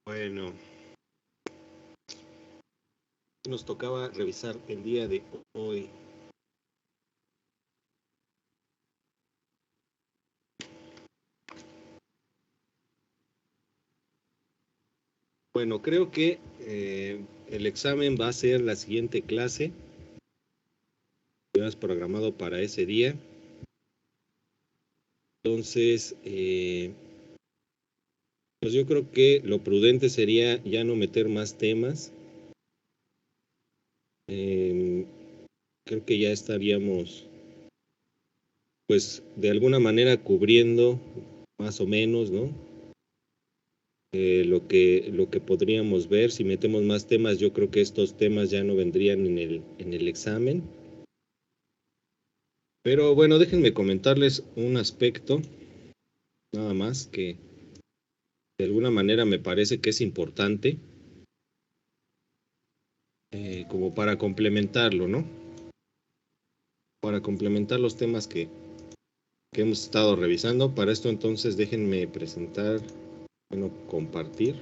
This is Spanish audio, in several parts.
Bueno, nos tocaba revisar el día de hoy. Bueno, creo que el examen va a ser la siguiente clase. Ya es programado para ese día. Entonces, pues yo creo que lo prudente sería ya no meter más temas. Creo que ya estaríamos, pues, de alguna manera cubriendo más o menos, ¿no? Lo que podríamos ver. Si metemos más temas, yo creo que estos temas ya no vendrían en el examen. Pero bueno, déjenme comentarles un aspecto, nada más, que de alguna manera me parece que es importante, como para complementarlo, ¿no? Para complementar los temas que hemos estado revisando. Para esto entonces déjenme presentar, bueno, compartir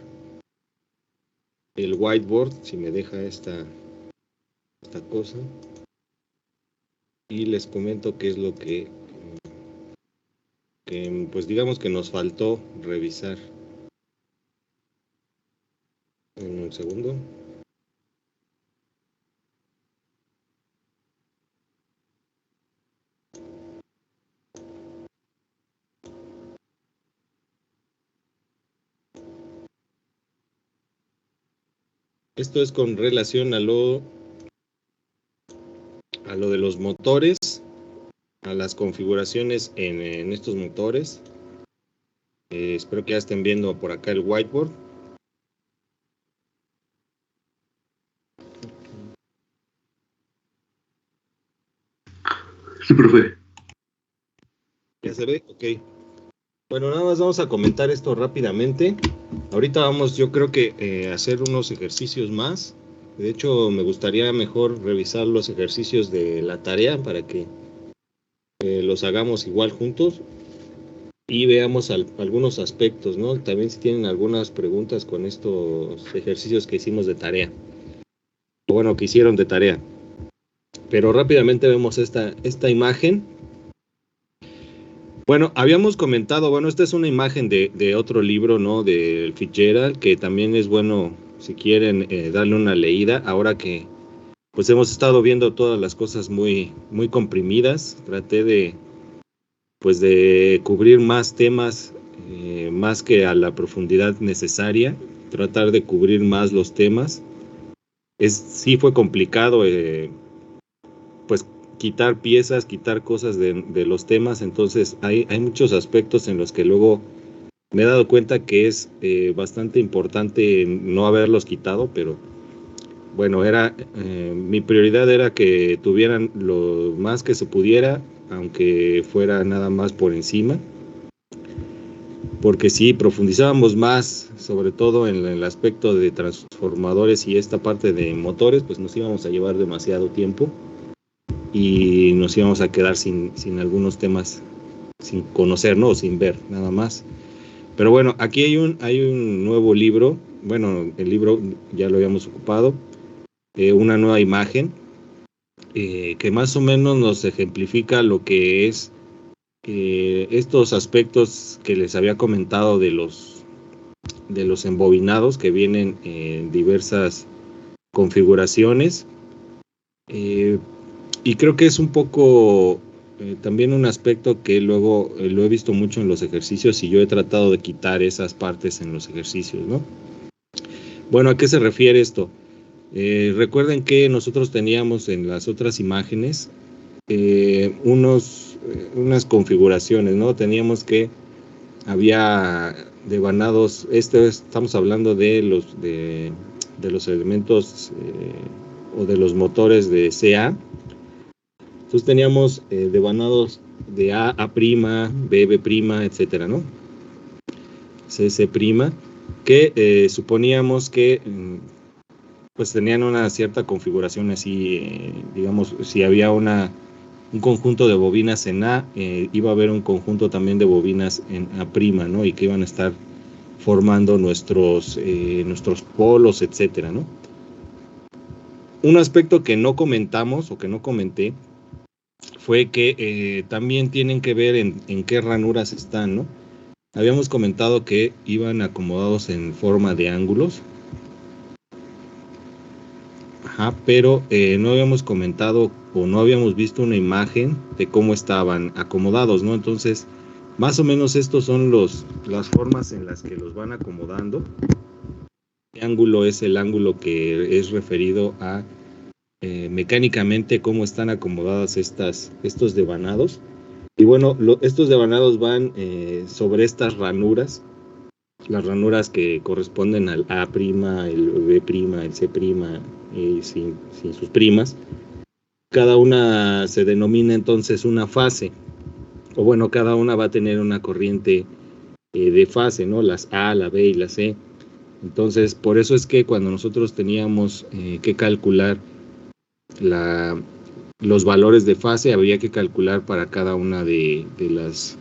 el whiteboard, si me deja esta cosa. Y les comento qué es lo que pues digamos que nos faltó revisar. En un segundo. Esto es con relación a lo de los motores, a las configuraciones en estos motores. Espero que ya estén viendo por acá el whiteboard. Sí, profe. ¿Ya se ve? Ok. Bueno, nada más vamos a comentar esto rápidamente. Ahorita vamos, yo creo que hacer unos ejercicios más. De hecho, me gustaría mejor revisar los ejercicios de la tarea para que los hagamos igual juntos y veamos algunos aspectos, ¿no? También si tienen algunas preguntas con estos ejercicios que hicimos de tarea. O bueno, que hicieron de tarea. Pero rápidamente vemos esta imagen. Bueno, habíamos comentado, bueno, esta es una imagen de otro libro, ¿no? Del Fitzgerald, que también es bueno, si quieren, darle una leída. Ahora que, pues, hemos estado viendo todas las cosas muy, muy comprimidas. Traté de, pues, de cubrir más temas, más que a la profundidad necesaria. Tratar de cubrir más los temas. Sí fue complicado, pues, quitar piezas, quitar cosas de los temas. Entonces hay muchos aspectos en los que luego me he dado cuenta que es bastante importante no haberlos quitado, pero bueno, mi prioridad era que tuvieran lo más que se pudiera, aunque fuera nada más por encima, porque si profundizábamos más, sobre todo en el aspecto de transformadores y esta parte de motores, pues nos íbamos a llevar demasiado tiempo y nos íbamos a quedar sin algunos temas, sin conocer, ¿no? Sin ver, nada más. Pero bueno, aquí hay un nuevo libro. Bueno, el libro ya lo habíamos ocupado. Una nueva imagen que más o menos nos ejemplifica lo que es estos aspectos que les había comentado de los embobinados, que vienen en diversas configuraciones. Y creo que es un poco también un aspecto que luego lo he visto mucho en los ejercicios y yo he tratado de quitar esas partes en los ejercicios, ¿no? Bueno, ¿a qué se refiere esto? Recuerden que nosotros teníamos en las otras imágenes unas configuraciones, ¿no? Teníamos que había devanados, estamos hablando de los elementos o de los motores de CA. Entonces teníamos devanados de A, A', B, B', etcétera, ¿no? C', que suponíamos que pues tenían una cierta configuración así, digamos, si había un conjunto de bobinas en A, iba a haber un conjunto también de bobinas en A', ¿no? Y que iban a estar formando nuestros polos, etcétera, ¿no? Un aspecto que no comentamos o que no comenté fue que también tienen que ver en qué ranuras están, ¿no? Habíamos comentado que iban acomodados en forma de ángulos. Ajá, pero no habíamos comentado o no habíamos visto una imagen de cómo estaban acomodados, ¿no? Entonces, más o menos estos son las formas en las que los van acomodando. El ángulo es el ángulo que es referido a mecánicamente cómo están acomodadas estos devanados. Y bueno, estos devanados van sobre estas ranuras, las ranuras que corresponden al A', el B', el C', sin sus primas. Cada una se denomina entonces una fase, o bueno, cada una va a tener una corriente de fase, ¿no? Las A, la B y la C. Entonces, por eso es que cuando nosotros teníamos que calcular los valores de fase, había que calcular para cada una de las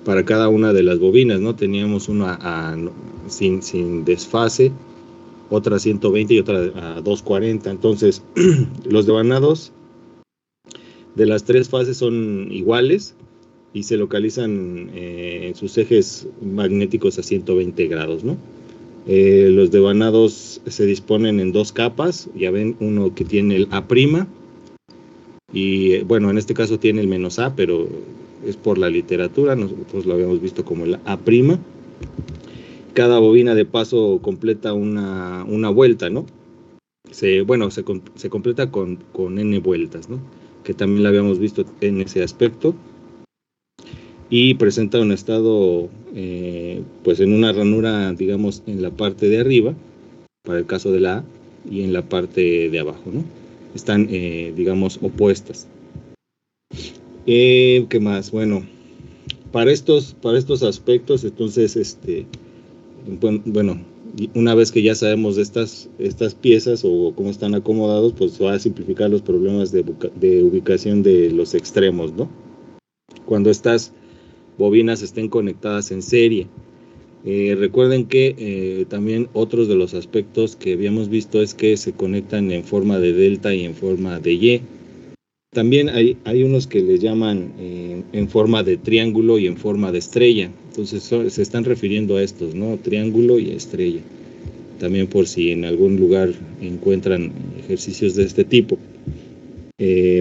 para cada una de las bobinas, ¿no? Teníamos una sin desfase, otra a 120 y otra a 240. Entonces, los devanados de las tres fases son iguales y se localizan en sus ejes magnéticos a 120 grados, ¿no? Los devanados se disponen en dos capas, ya ven, uno que tiene el A' y bueno, en este caso tiene el menos A, pero es por la literatura, nosotros lo habíamos visto como el A'. Cada bobina de paso completa una vuelta, ¿no? Se completa con N vueltas, ¿no? Que también la habíamos visto en ese aspecto. Y presenta un estado, pues en una ranura, digamos, en la parte de arriba, para el caso de la A, y en la parte de abajo, ¿no? Están, digamos, opuestas. ¿Qué más? Bueno, para estos aspectos, entonces, bueno, una vez que ya sabemos de estas piezas o cómo están acomodados, pues va a simplificar los problemas de ubicación de los extremos, ¿no? Cuando estas bobinas estén conectadas en serie. Recuerden que también otros de los aspectos que habíamos visto es que se conectan en forma de delta y en forma de Y. También hay unos que les llaman en forma de triángulo y en forma de estrella. Entonces se están refiriendo a estos, ¿no? Triángulo y estrella. También por si en algún lugar encuentran ejercicios de este tipo.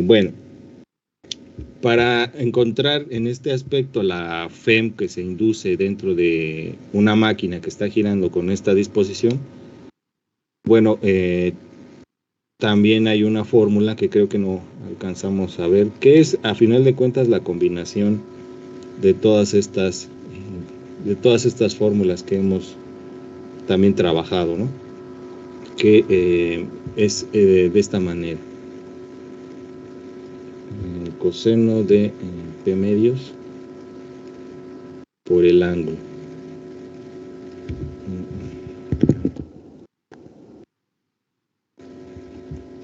Bueno, para encontrar en este aspecto la FEM que se induce dentro de una máquina que está girando con esta disposición, bueno, también hay una fórmula que creo que no alcanzamos a ver, que es a final de cuentas la combinación de todas estas fórmulas que hemos también trabajado, ¿no? Que es de esta manera. El coseno de P medios por el ángulo.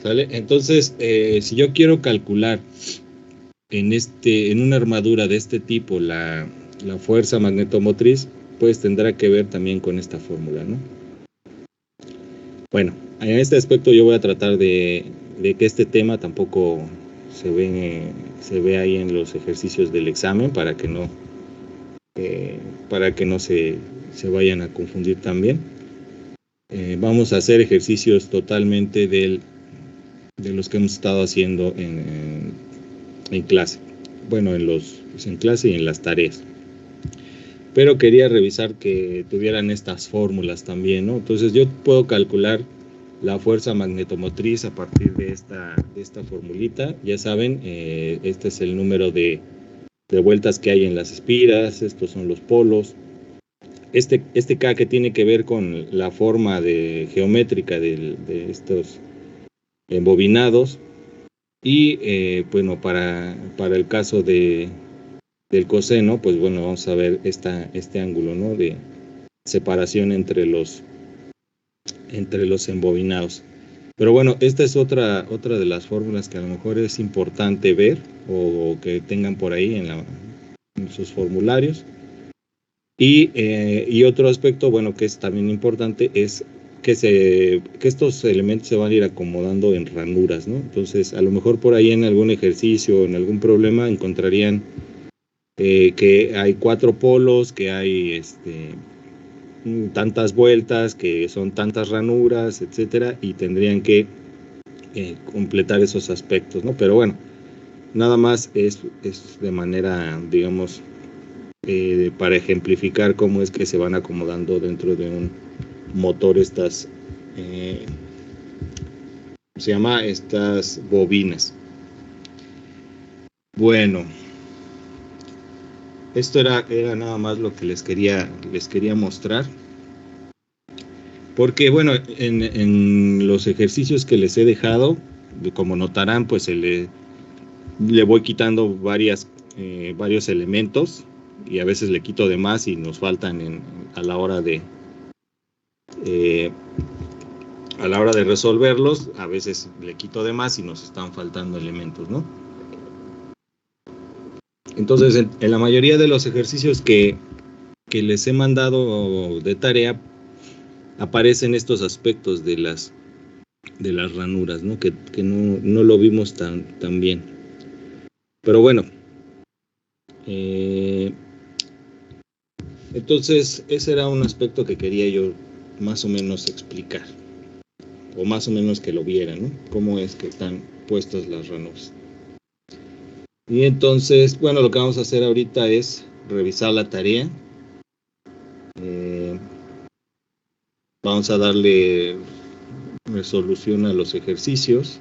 ¿Sale? Entonces, si yo quiero calcular en una armadura de este tipo la fuerza magnetomotriz, pues tendrá que ver también con esta fórmula, ¿no? Bueno, en este aspecto yo voy a tratar de que este tema tampoco se ve ahí en los ejercicios del examen para que no se vayan a confundir también. Vamos a hacer ejercicios totalmente de los que hemos estado haciendo en clase. Bueno, en clase y en las tareas. Pero quería revisar que tuvieran estas fórmulas también, ¿no? Entonces yo puedo calcular la fuerza magnetomotriz a partir de esta formulita. Ya saben, este es el número de vueltas que hay en las espiras, estos son los polos. Este K que tiene que ver con la forma geométrica de estos embobinados. Y bueno, para el caso del coseno, pues bueno, vamos a ver este ángulo, ¿no? De separación entre los embobinados. Pero bueno, esta es otra de las fórmulas que a lo mejor es importante ver o que tengan por ahí en sus formularios. Y otro aspecto, bueno, que es también importante, es que estos elementos se van a ir acomodando en ranuras, ¿no? Entonces, a lo mejor por ahí en algún ejercicio o en algún problema encontrarían que hay 4 polos, que hay tantas vueltas, que son tantas ranuras, etcétera, y tendrían que completar esos aspectos, ¿no? Pero bueno, nada más es de manera, digamos, para ejemplificar cómo es que se van acomodando dentro de un motor estas se llama estas bobinas. Bueno, esto era nada más lo que les quería mostrar, porque bueno, en los ejercicios que les he dejado, como notarán, pues le voy quitando varios elementos, y a veces le quito de más y nos faltan a la hora de resolverlos. A veces le quito de más y nos están faltando elementos, ¿no? Entonces, en la mayoría de los ejercicios que les he mandado de tarea, aparecen estos aspectos de las ranuras, ¿no? Que no lo vimos tan bien. Pero bueno, entonces ese era un aspecto que quería yo más o menos explicar, o más o menos que lo vieran, ¿no? Cómo es que están puestas las ranuras. Y entonces, bueno, lo que vamos a hacer ahorita es revisar la tarea. Vamos a darle resolución a los ejercicios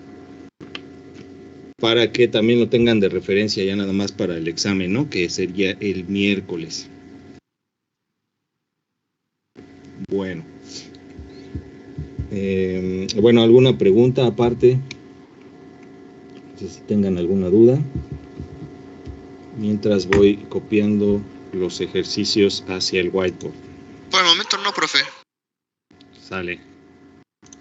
para que también lo tengan de referencia ya nada más para el examen, ¿no? Que sería el miércoles. Bueno. Bueno, ¿alguna pregunta aparte? No sé si tengan alguna duda. Mientras voy copiando los ejercicios hacia el whiteboard. Por el momento no, profe. Sale.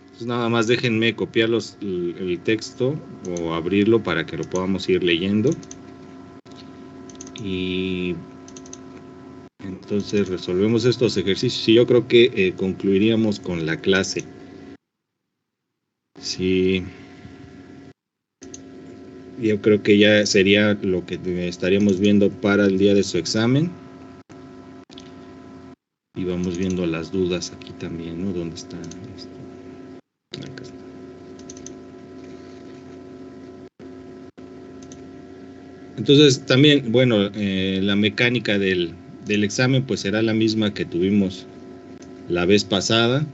Entonces nada más déjenme copiar el texto o abrirlo para que lo podamos ir leyendo. Y entonces resolvemos estos ejercicios y yo creo que concluiríamos con la clase. Sí. Yo creo que ya sería lo que estaríamos viendo para el día de su examen. Y vamos viendo las dudas aquí también, ¿no? ¿Dónde está esto? Acá está. Entonces también, bueno, la mecánica del examen pues será la misma que tuvimos la vez pasada.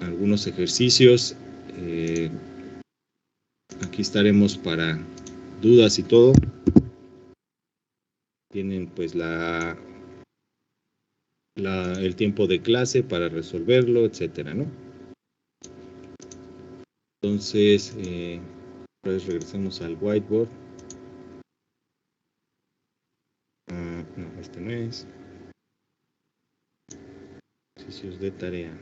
Algunos ejercicios. Aquí estaremos para dudas y todo. Tienen pues el tiempo de clase para resolverlo, etcétera, ¿no? Entonces, pues regresemos al whiteboard. No, este no es. Ejercicios de tarea.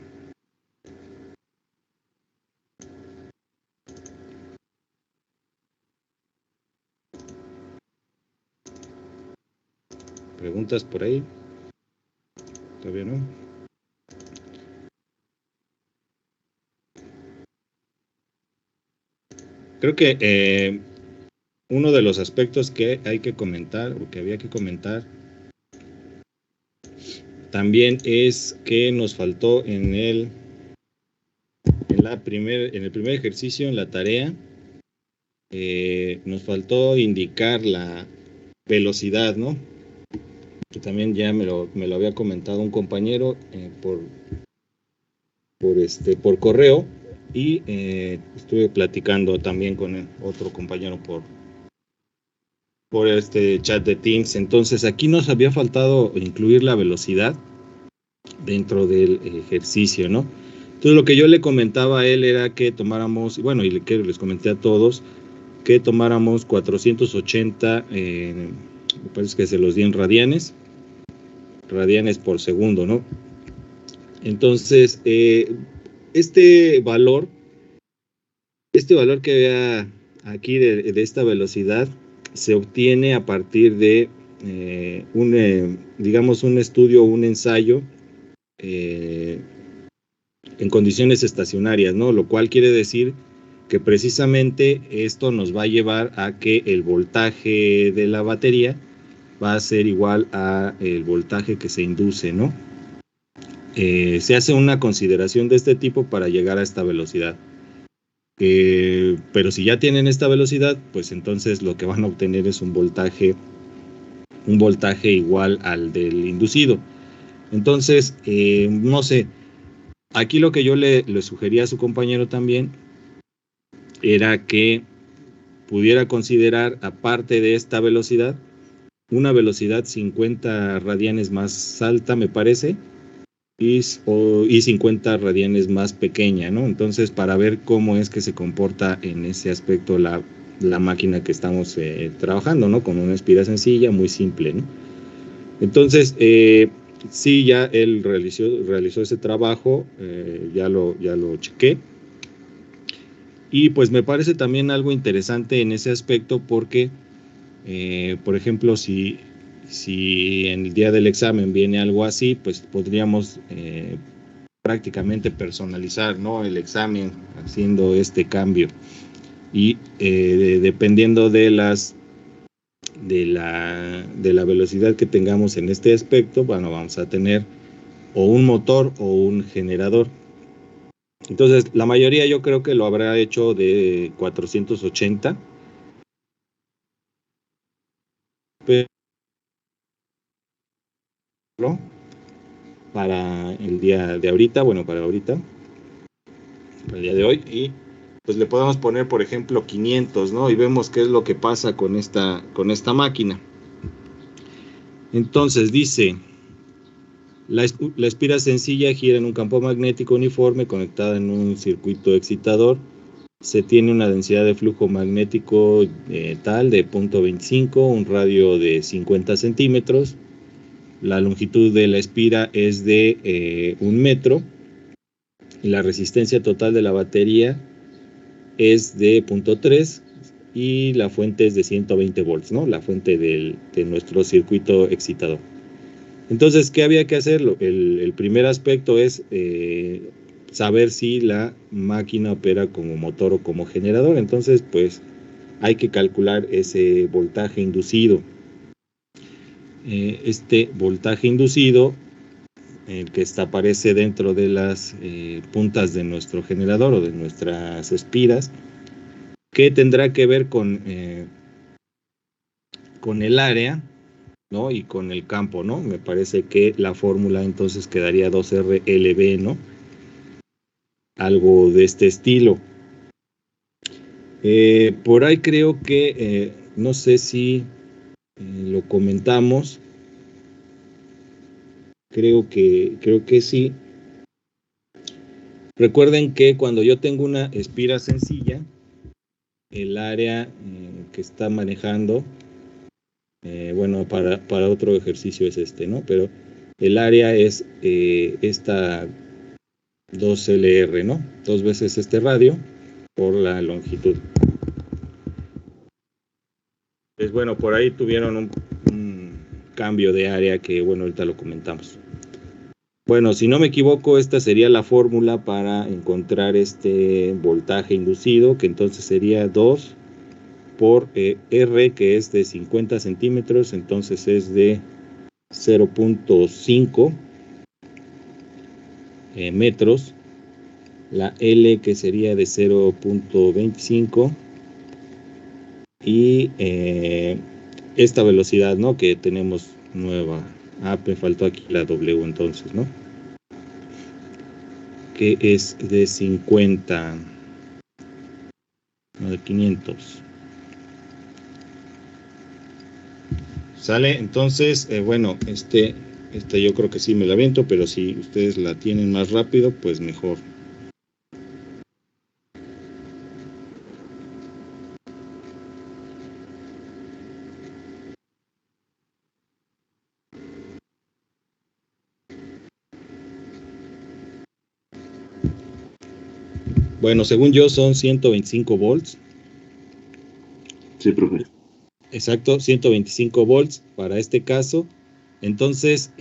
¿Preguntas por ahí? ¿Todavía no? Creo que uno de los aspectos que hay que comentar, o que había que comentar, también es que nos faltó en el primer ejercicio, en la tarea, nos faltó indicar la velocidad, ¿no? Que también ya me lo había comentado un compañero por correo, y estuve platicando también con otro compañero por este chat de Teams. Entonces aquí nos había faltado incluir la velocidad dentro del ejercicio, ¿no? Entonces lo que yo le comentaba a él era que tomáramos, bueno, y que les comenté a todos, que tomáramos 480, me parece que se los di en radianes por segundo, ¿no? Entonces, este valor que había aquí de esta velocidad se obtiene a partir de digamos, un estudio, un ensayo en condiciones estacionarias, ¿no? Lo cual quiere decir que precisamente esto nos va a llevar a que el voltaje de la batería va a ser igual a el voltaje que se induce, ¿no? Se hace una consideración de este tipo para llegar a esta velocidad. Pero si ya tienen esta velocidad, pues entonces lo que van a obtener es un voltaje igual al del inducido. Entonces, no sé, aquí lo que yo le sugería a su compañero también era que pudiera considerar, aparte de esta velocidad, una velocidad 50 radianes más alta, me parece, y 50 radianes más pequeña, ¿no? Entonces, para ver cómo es que se comporta en ese aspecto la máquina que estamos trabajando, ¿no? Con una espira sencilla, muy simple, ¿no? Entonces, sí, ya él realizó ese trabajo, ya lo chequé. Y pues me parece también algo interesante en ese aspecto porque, por ejemplo, si en el día del examen viene algo así, pues podríamos prácticamente personalizar, ¿no?, el examen haciendo este cambio. Y dependiendo de la velocidad que tengamos en este aspecto, bueno, vamos a tener o un motor o un generador. Entonces, la mayoría yo creo que lo habrá hecho de 480. Pero para el día de ahorita, bueno, para el día de hoy, y pues le podemos poner, por ejemplo, 500, ¿no? Y vemos qué es lo que pasa con esta máquina. Entonces dice, la espira sencilla gira en un campo magnético uniforme conectada en un circuito excitador. Se tiene una densidad de flujo magnético tal de 0.25, un radio de 50 centímetros. La longitud de la espira es de 1 metro. La resistencia total de la batería es de 0.3 y la fuente es de 120 volts, ¿no? La fuente de nuestro circuito excitador. Entonces, ¿qué había que hacer? El primer aspecto es saber si la máquina opera como motor o como generador. Entonces, pues hay que calcular ese voltaje inducido. Este voltaje inducido, el que aparece dentro de las puntas de nuestro generador o de nuestras espiras, que tendrá que ver con el área, ¿no?, y con el campo, ¿no? Me parece que la fórmula entonces quedaría 2RLB, ¿no? Algo de este estilo. Por ahí creo que, no sé si lo comentamos, creo que sí. Recuerden que cuando yo tengo una espira sencilla, el área que está manejando, bueno, para otro ejercicio es este, ¿no? Pero el área es esta 2LR, ¿no? 2 veces este radio por la longitud. Pues bueno, por ahí tuvieron un cambio de área que, bueno, ahorita lo comentamos. Bueno, si no me equivoco, esta sería la fórmula para encontrar este voltaje inducido, que entonces sería 2 por R, que es de 50 centímetros, entonces es de 0.5 metros. La L, que sería de 0.25, y esta velocidad, ¿no?, que tenemos nueva. Me faltó aquí la W entonces, ¿no?, que es de 50, no, de 500. ¿Sale? Entonces, bueno, este yo creo que sí me la aviento, pero si ustedes la tienen más rápido, pues mejor. Bueno, según yo son 125 volts. Sí, profe. Exacto, 125 volts para este caso. Entonces,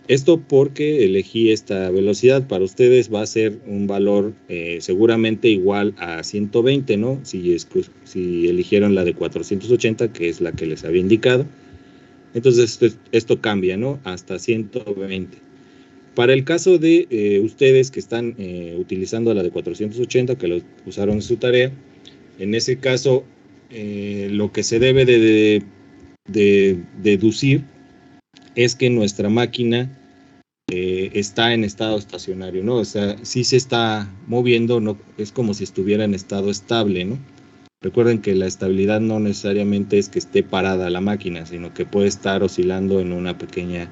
esto porque elegí esta velocidad. Para ustedes va a ser un valor seguramente igual a 120, ¿no? Si eligieron la de 480, que es la que les había indicado. Entonces, esto cambia, ¿no? Hasta 120. Para el caso de ustedes que están utilizando la de 480, que lo usaron en su tarea, en ese caso, lo que se debe de deducir es que nuestra máquina está en estado estacionario, ¿no? O sea, sí se está moviendo, no es como si estuviera en estado estable, ¿no? Recuerden que la estabilidad no necesariamente es que esté parada la máquina, sino que puede estar oscilando en una pequeña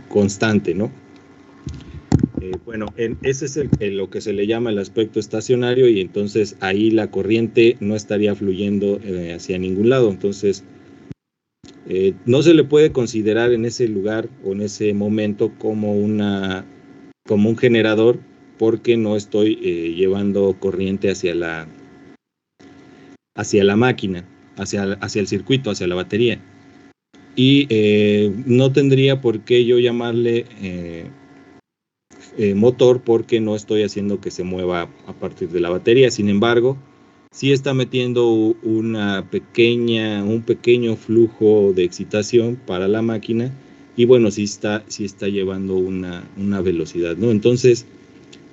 constante, ¿no? Bueno, ese es lo que se le llama el aspecto estacionario, y entonces ahí la corriente no estaría fluyendo hacia ningún lado. Entonces, no se le puede considerar en ese lugar o en ese momento como un generador, porque no estoy llevando corriente hacia la máquina, hacia el circuito, hacia la batería. Y no tendría por qué yo llamarle motor, porque no estoy haciendo que se mueva a partir de la batería. Sin embargo, sí está metiendo un pequeño flujo de excitación para la máquina, y bueno, sí está llevando una velocidad, ¿no? Entonces,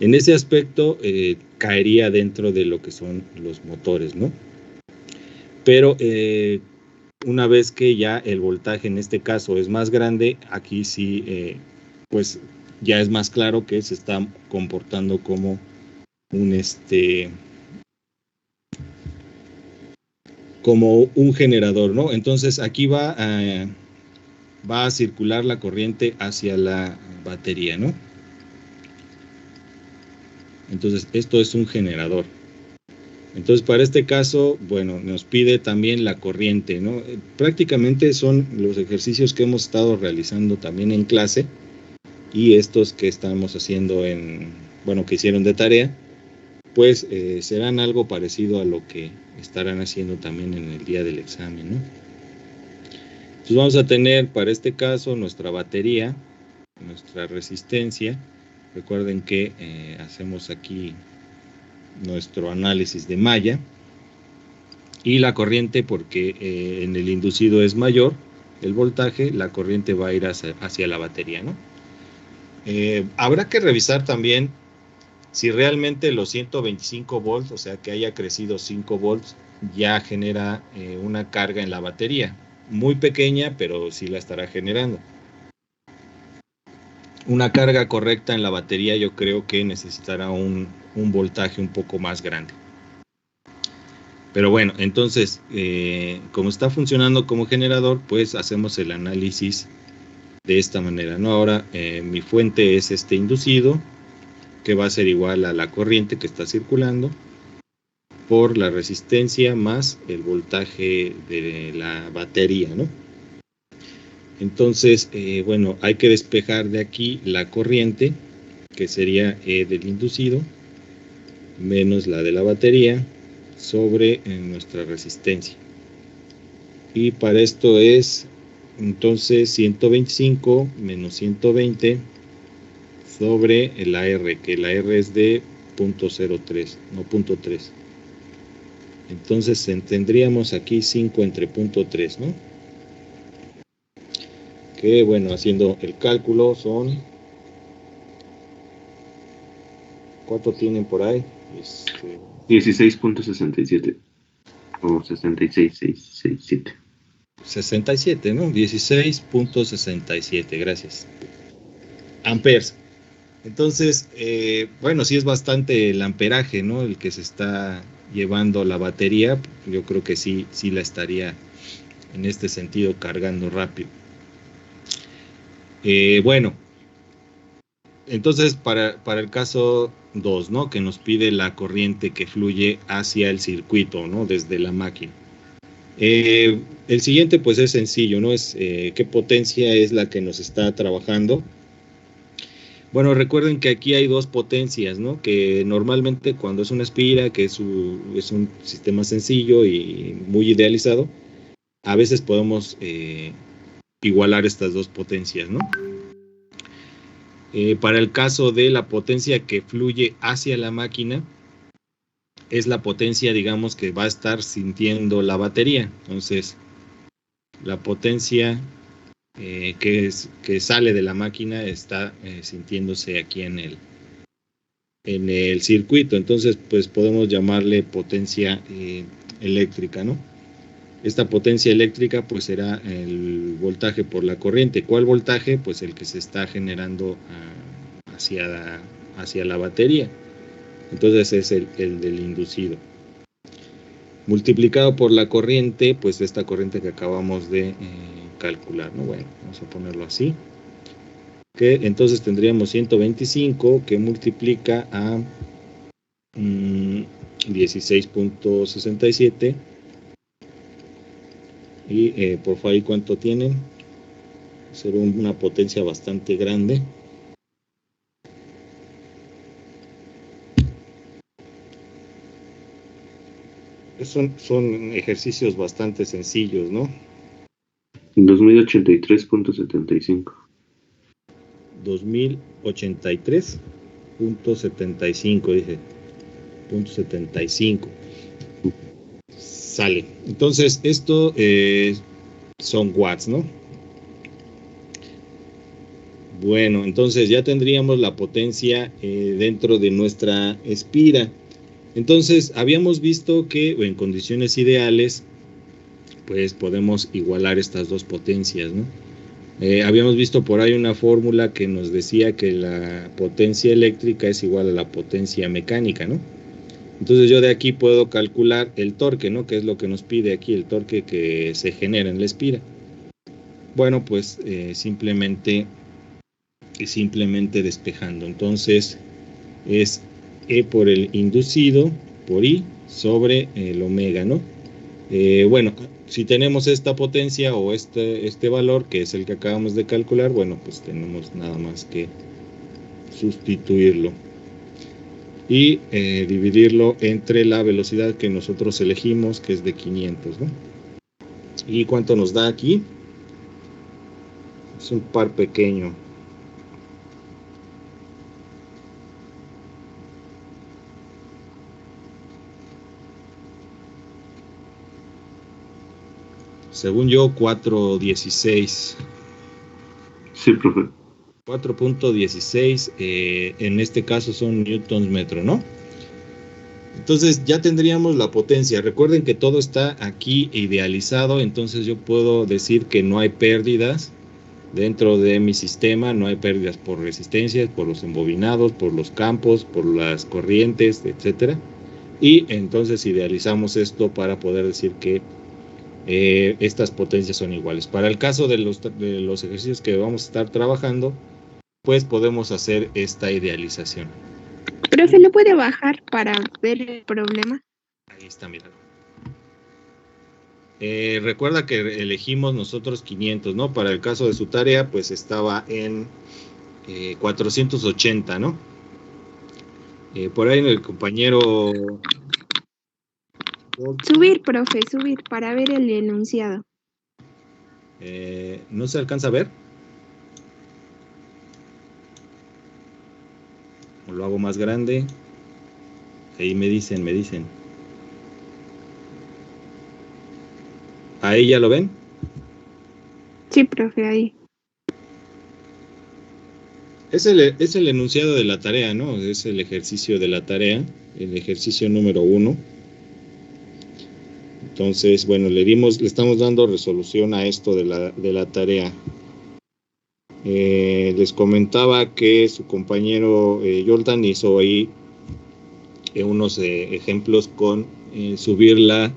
en ese aspecto caería dentro de lo que son los motores, ¿no? Pero una vez que ya el voltaje en este caso es más grande, aquí sí, pues ya es más claro que se está comportando como un generador, ¿no? Entonces aquí va a circular la corriente hacia la batería, ¿no? Entonces esto es un generador. Entonces, para este caso, bueno, nos pide también la corriente, ¿no? Prácticamente son los ejercicios que hemos estado realizando también en clase, y estos que estamos haciendo que hicieron de tarea, pues serán algo parecido a lo que estarán haciendo también en el día del examen, ¿no? Entonces vamos a tener para este caso nuestra batería, nuestra resistencia. Recuerden que hacemos aquí nuestro análisis de malla, y la corriente, porque en el inducido es mayor el voltaje, la corriente va a ir hacia la batería, ¿no? Habrá que revisar también si realmente los 125 volts, o sea que haya crecido 5 volts, ya genera una carga en la batería, muy pequeña, pero sí la estará generando. Una carga correcta en la batería yo creo que necesitará un voltaje un poco más grande. Pero bueno, entonces, como está funcionando como generador, pues hacemos el análisis de esta manera, ¿no? Ahora mi fuente es este inducido, que va a ser igual a la corriente que está circulando por la resistencia más el voltaje de la batería, ¿no? Entonces, bueno, hay que despejar de aquí la corriente, que sería E del inducido, menos la de la batería, sobre nuestra resistencia. Y para esto es, entonces, 125 menos 120 sobre la R, que la R es de 0.03, no 0.3. Entonces tendríamos aquí 5 entre 0.3, ¿no? Que bueno, haciendo el cálculo son... ¿Cuánto tienen por ahí? 16.67 o 66.667. 67, ¿no? 16.67, gracias. Amperes. Entonces, bueno, sí es bastante el amperaje, ¿no? El que se está llevando la batería. Yo creo que sí la estaría en este sentido cargando rápido. Bueno, entonces para el caso 2, ¿no? Que nos pide la corriente que fluye hacia el circuito, ¿no? Desde la máquina. El siguiente pues es sencillo, ¿no? Es qué potencia es la que nos está trabajando. Bueno, recuerden que aquí hay dos potencias, ¿no? Que normalmente cuando es una espira, que es un sistema sencillo y muy idealizado, a veces podemos igualar estas dos potencias, ¿no? Para el caso de la potencia que fluye hacia la máquina, es la potencia, digamos, que va a estar sintiendo la batería. Entonces, la potencia que sale de la máquina está sintiéndose aquí en el circuito. Entonces, pues podemos llamarle potencia eléctrica, ¿no? Esta potencia eléctrica pues será el voltaje por la corriente. ¿Cuál voltaje? Pues el que se está generando hacia la batería. Entonces es el del inducido. Multiplicado por la corriente, pues esta corriente que acabamos de calcular, ¿no? Bueno, vamos a ponerlo así. Que entonces tendríamos 125 que multiplica a 16.67 y por favor, ¿cuánto tienen? Será una potencia bastante grande. Son ejercicios bastante sencillos, ¿no? 2083.75. 2083.75, dije. .75. Sale. Entonces, esto son watts, ¿no? Bueno, entonces ya tendríamos la potencia dentro de nuestra espira. Entonces, habíamos visto que en condiciones ideales, pues podemos igualar estas dos potencias, ¿no? Habíamos visto por ahí una fórmula que nos decía que la potencia eléctrica es igual a la potencia mecánica, ¿no? Entonces yo de aquí puedo calcular el torque, ¿no? Que es lo que nos pide aquí, el torque que se genera en la espira. Bueno, pues simplemente despejando. Entonces es E por el inducido por I sobre el omega, ¿no? Bueno, si tenemos esta potencia o este valor, que es el que acabamos de calcular, bueno, pues tenemos nada más que sustituirlo y dividirlo entre la velocidad que nosotros elegimos, que es de 500, ¿no? ¿Y cuánto nos da aquí? Es un par pequeño. Según yo, 4.16. Sí, profe. 4.16, en este caso son newtons metro, ¿no? Entonces ya tendríamos la potencia. Recuerden que todo está aquí idealizado, entonces yo puedo decir que no hay pérdidas dentro de mi sistema, no hay pérdidas por resistencias, por los embobinados, por los campos, por las corrientes, etcétera. Y entonces idealizamos esto para poder decir que estas potencias son iguales. Para el caso de los ejercicios que vamos a estar trabajando, pues podemos hacer esta idealización. ¿Pero se lo puede bajar para ver el problema? Ahí está, míralo. Recuerda que elegimos nosotros 500, ¿no? Para el caso de su tarea, pues estaba en 480, ¿no? Por ahí el compañero... Subir, profe, subir, para ver el enunciado. ¿No se alcanza a ver? ¿O lo hago más grande? Ahí me dicen. ¿Ahí ya lo ven? Sí, profe, ahí. Es el enunciado de la tarea, ¿no? Es el ejercicio de la tarea, el ejercicio número 1. Entonces, bueno, le estamos dando resolución a esto de la tarea. Les comentaba que su compañero Jordan hizo ahí unos ejemplos con subir la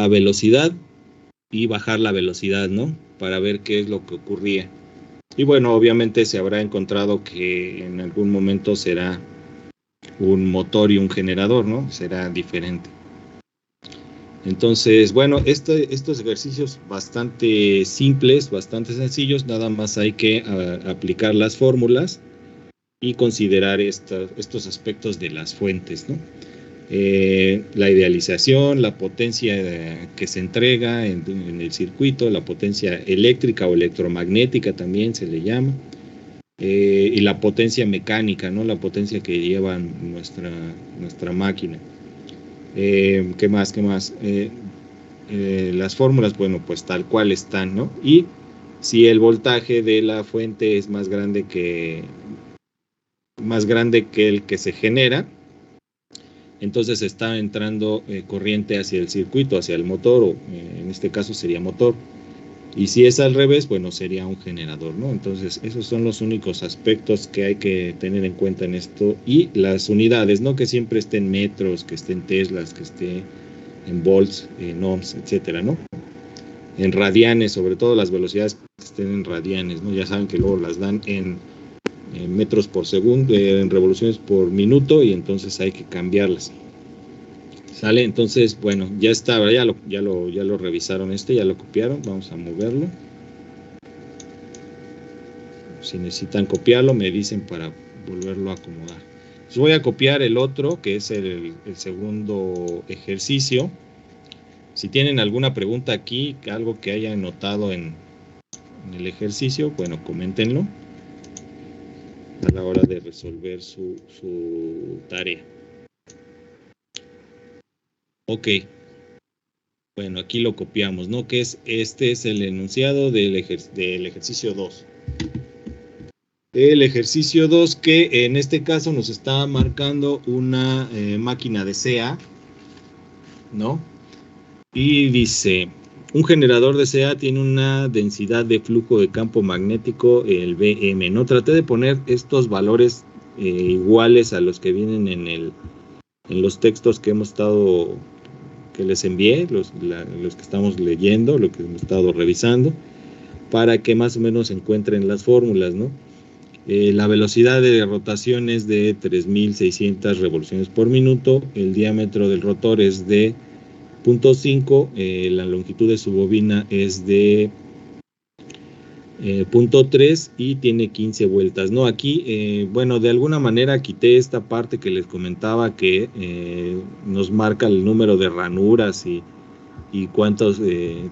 velocidad y bajar la velocidad, ¿no? Para ver qué es lo que ocurría. Y bueno, obviamente se habrá encontrado que en algún momento será un motor y un generador, ¿no? Será diferente. Entonces, bueno, estos ejercicios bastante simples, bastante sencillos, nada más hay que aplicar las fórmulas y considerar estos aspectos de las fuentes, ¿no? La idealización, la potencia que se entrega en el circuito, la potencia eléctrica o electromagnética también se le llama, y la potencia mecánica, ¿no? La potencia que lleva nuestra máquina. ¿Qué más? Las fórmulas, bueno, pues tal cual están, ¿no? Y si el voltaje de la fuente es más grande que el que se genera, entonces está entrando corriente hacia el circuito, hacia el motor, o en este caso sería motor. Y si es al revés, bueno, sería un generador, ¿no? Entonces, esos son los únicos aspectos que hay que tener en cuenta en esto. Y las unidades, ¿no? Que siempre estén metros, que estén teslas, que esté en volts, en ohms, etcétera, ¿no? En radianes, sobre todo las velocidades que estén en radianes, ¿no? Ya saben que luego las dan en metros por segundo, en revoluciones por minuto, y entonces hay que cambiarlas. ¿Sale? Entonces, bueno, ya está, ya lo revisaron ya lo copiaron, vamos a moverlo. Si necesitan copiarlo, me dicen para volverlo a acomodar. Entonces voy a copiar el otro, que es el segundo ejercicio. Si tienen alguna pregunta aquí, algo que hayan notado en el ejercicio, bueno, coméntenlo a la hora de resolver su tarea. Ok. Bueno, aquí lo copiamos, ¿no? Que este es el enunciado del ejercicio 2. El ejercicio 2 que en este caso nos está marcando una máquina de CA, ¿no? Y dice, un generador de CA tiene una densidad de flujo de campo magnético, el Bm, ¿no? Traté de poner estos valores iguales a los que vienen en los textos que que les envié, los que estamos leyendo, lo que hemos estado revisando, para que más o menos encuentren las fórmulas, ¿no? La velocidad de rotación es de 3.600 revoluciones por minuto, el diámetro del rotor es de 0.5, la longitud de su bobina es de 0.3 y tiene 15 vueltas, ¿no? Aquí, bueno, de alguna manera quité esta parte que les comentaba que nos marca el número de ranuras y cuántos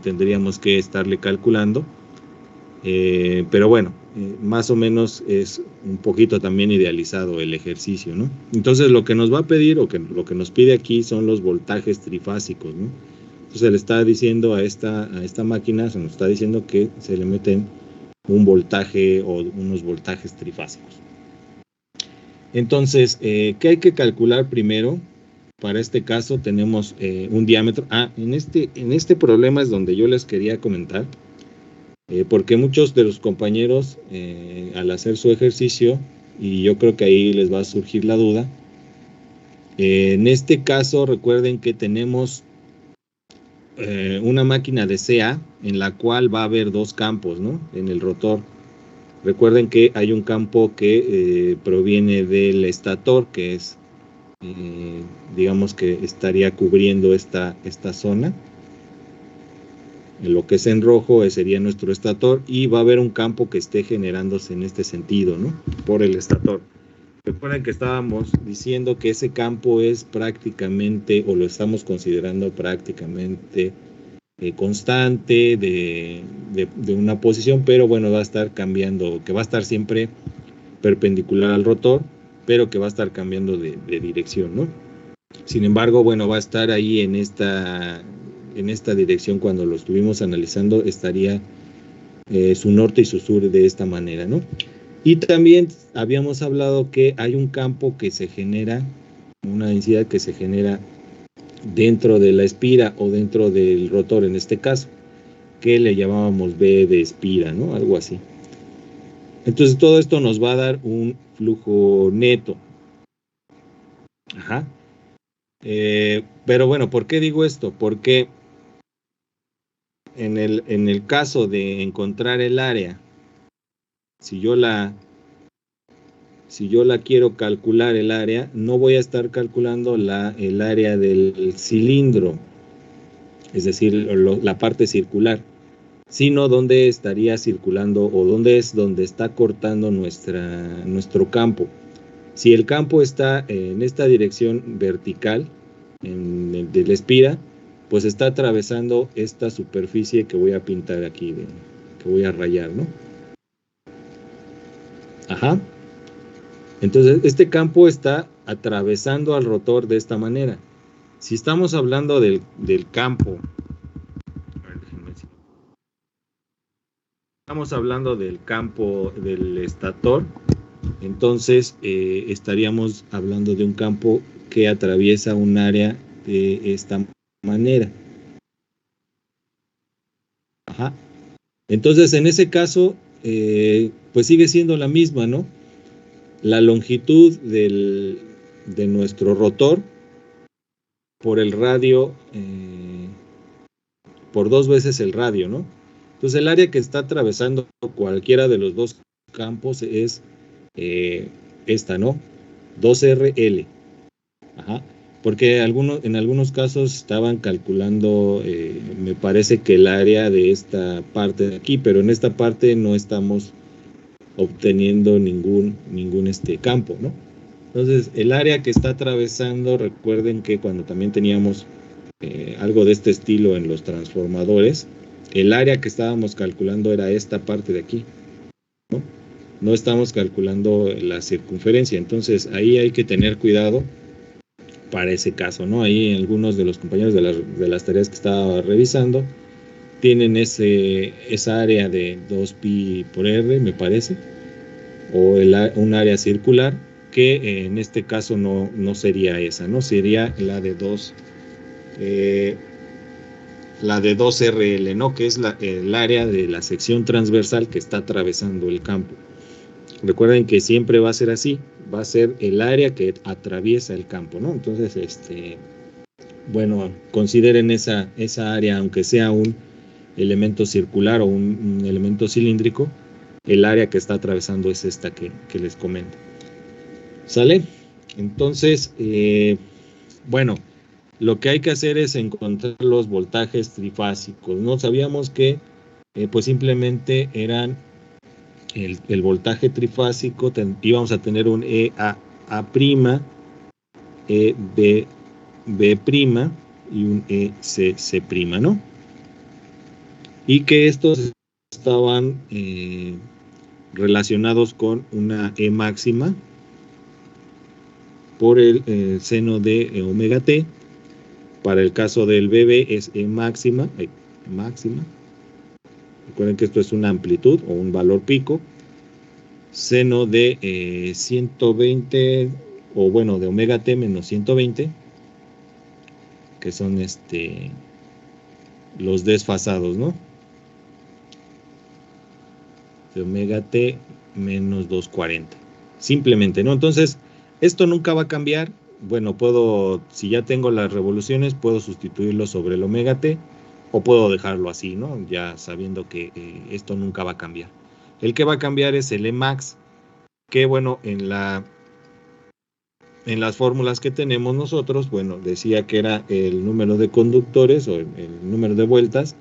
tendríamos que estarle calculando, pero bueno, más o menos es un poquito también idealizado el ejercicio, ¿no? Entonces lo que nos va a pedir, o lo que nos pide aquí, son los voltajes trifásicos, ¿no? Entonces le está diciendo a esta máquina, se nos está diciendo que se le meten un voltaje o unos voltajes trifásicos. Entonces, ¿qué hay que calcular primero? Para este caso tenemos un diámetro. En este problema es donde yo les quería comentar, porque muchos de los compañeros al hacer su ejercicio, y yo creo que ahí les va a surgir la duda, en este caso recuerden que tenemos una máquina de CA en la cual va a haber dos campos, ¿no? En el rotor. Recuerden que hay un campo que proviene del estator, que es, digamos que estaría cubriendo esta zona. Lo que es en rojo sería nuestro estator, y va a haber un campo que esté generándose en este sentido, ¿no? Por el estator. Recuerden que estábamos diciendo que ese campo es prácticamente, o lo estamos considerando prácticamente constante de una posición, pero bueno, va a estar cambiando, que va a estar siempre perpendicular al rotor, pero que va a estar cambiando de dirección, ¿no? Sin embargo, bueno, va a estar ahí en esta dirección. Cuando lo estuvimos analizando, estaría su norte y su sur de esta manera, ¿no? Y también habíamos hablado que hay un campo que se genera, una densidad que se genera dentro de la espira o dentro del rotor en este caso, que le llamábamos B de espira, ¿no? Algo así. Entonces todo esto nos va a dar un flujo neto. Ajá. Pero bueno, ¿por qué digo esto? Porque en el caso de encontrar el área, si yo la quiero calcular el área, no voy a estar calculando el área del cilindro, es decir, la parte circular, sino dónde estaría circulando o dónde es donde está cortando nuestro campo. Si el campo está en esta dirección vertical, en el de la espira, pues está atravesando esta superficie que voy a pintar aquí, que voy a rayar, ¿no? Ajá. Entonces, este campo está atravesando al rotor de esta manera. Si estamos hablando del campo, estamos hablando del campo del estator, entonces estaríamos hablando de un campo que atraviesa un área de esta manera. Ajá. Entonces, en ese caso, pues sigue siendo la misma, ¿no? La longitud de nuestro rotor por el radio, por 2 veces el radio, ¿no? Entonces, el área que está atravesando cualquiera de los dos campos es esta, ¿no? 2RL. Ajá. Porque en algunos casos estaban calculando, me parece que el área de esta parte de aquí, pero en esta parte no estamos obteniendo ningún campo, ¿no? Entonces, el área que está atravesando, recuerden que cuando también teníamos algo de este estilo en los transformadores, el área que estábamos calculando era esta parte de aquí, ¿no? No estamos calculando la circunferencia, entonces ahí hay que tener cuidado para ese caso, ¿no? Ahí algunos de los compañeros de las tareas que estaba revisando tienen esa área de 2pi por r, me parece, o un área circular, que en este caso no sería esa, ¿no? Sería la de 2RL, ¿no? Que es el área de la sección transversal que está atravesando el campo. Recuerden que siempre va a ser así, va a ser el área que atraviesa el campo, ¿no? Entonces, bueno, consideren esa área, aunque sea un elemento circular o un elemento cilíndrico, el área que está atravesando es esta que les comento. ¿Sale? Entonces, bueno, lo que hay que hacer es encontrar los voltajes trifásicos. No sabíamos que pues simplemente eran el voltaje trifásico, íbamos a tener un EA', EB', B' y un ECC', ¿no? Y que estos estaban relacionados con una E máxima por el seno de omega t. Para el caso del BB es E máxima, máxima. Recuerden que esto es una amplitud o un valor pico. Seno de 120, o bueno, de omega t menos 120, que son los desfasados, ¿no? De omega t menos 240. Simplemente, ¿no? Entonces, esto nunca va a cambiar. Bueno, si ya tengo las revoluciones, puedo sustituirlo sobre el omega t, o puedo dejarlo así, ¿no? Ya sabiendo que esto nunca va a cambiar. El que va a cambiar es el Emax, que bueno, en las fórmulas que tenemos nosotros, bueno, decía que era el número de conductores o el número de vueltas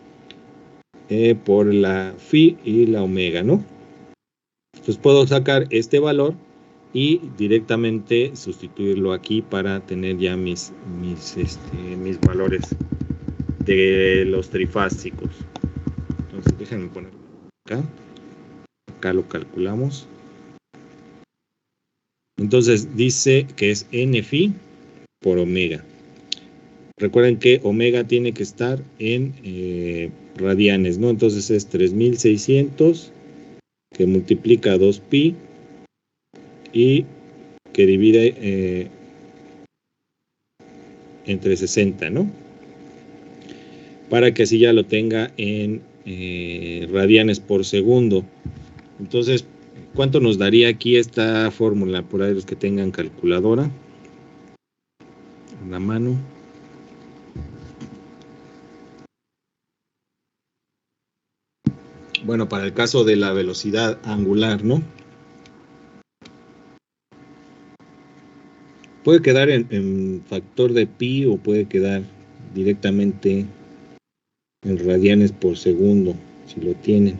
por la phi y la omega, ¿no? Entonces puedo sacar este valor y directamente sustituirlo aquí para tener ya mis valores de los trifásicos. Entonces déjenme ponerlo acá lo calculamos. Entonces dice que es n phi por omega. Recuerden que omega tiene que estar en radianes, ¿no? Entonces es 3600 que multiplica 2pi y que divide entre 60, ¿no? Para que así ya lo tenga en radianes por segundo. Entonces, ¿cuánto nos daría aquí esta fórmula? Por ahí los que tengan calculadora en la mano. Bueno, para el caso de la velocidad angular, ¿no? Puede quedar en factor de pi o puede quedar directamente en radianes por segundo, si lo tienen.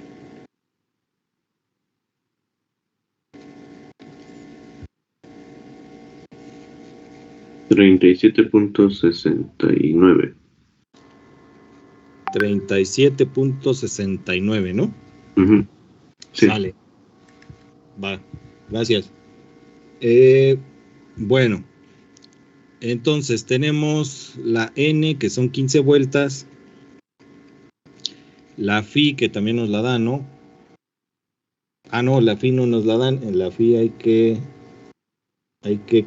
$37.69. 37.69, ¿no? Ujú. Sí. Sale. Va, gracias. Bueno, entonces tenemos la N, que son 15 vueltas. La Phi, que también nos la dan, ¿no? Ah, no, la Phi no nos la dan. En la Phi hay que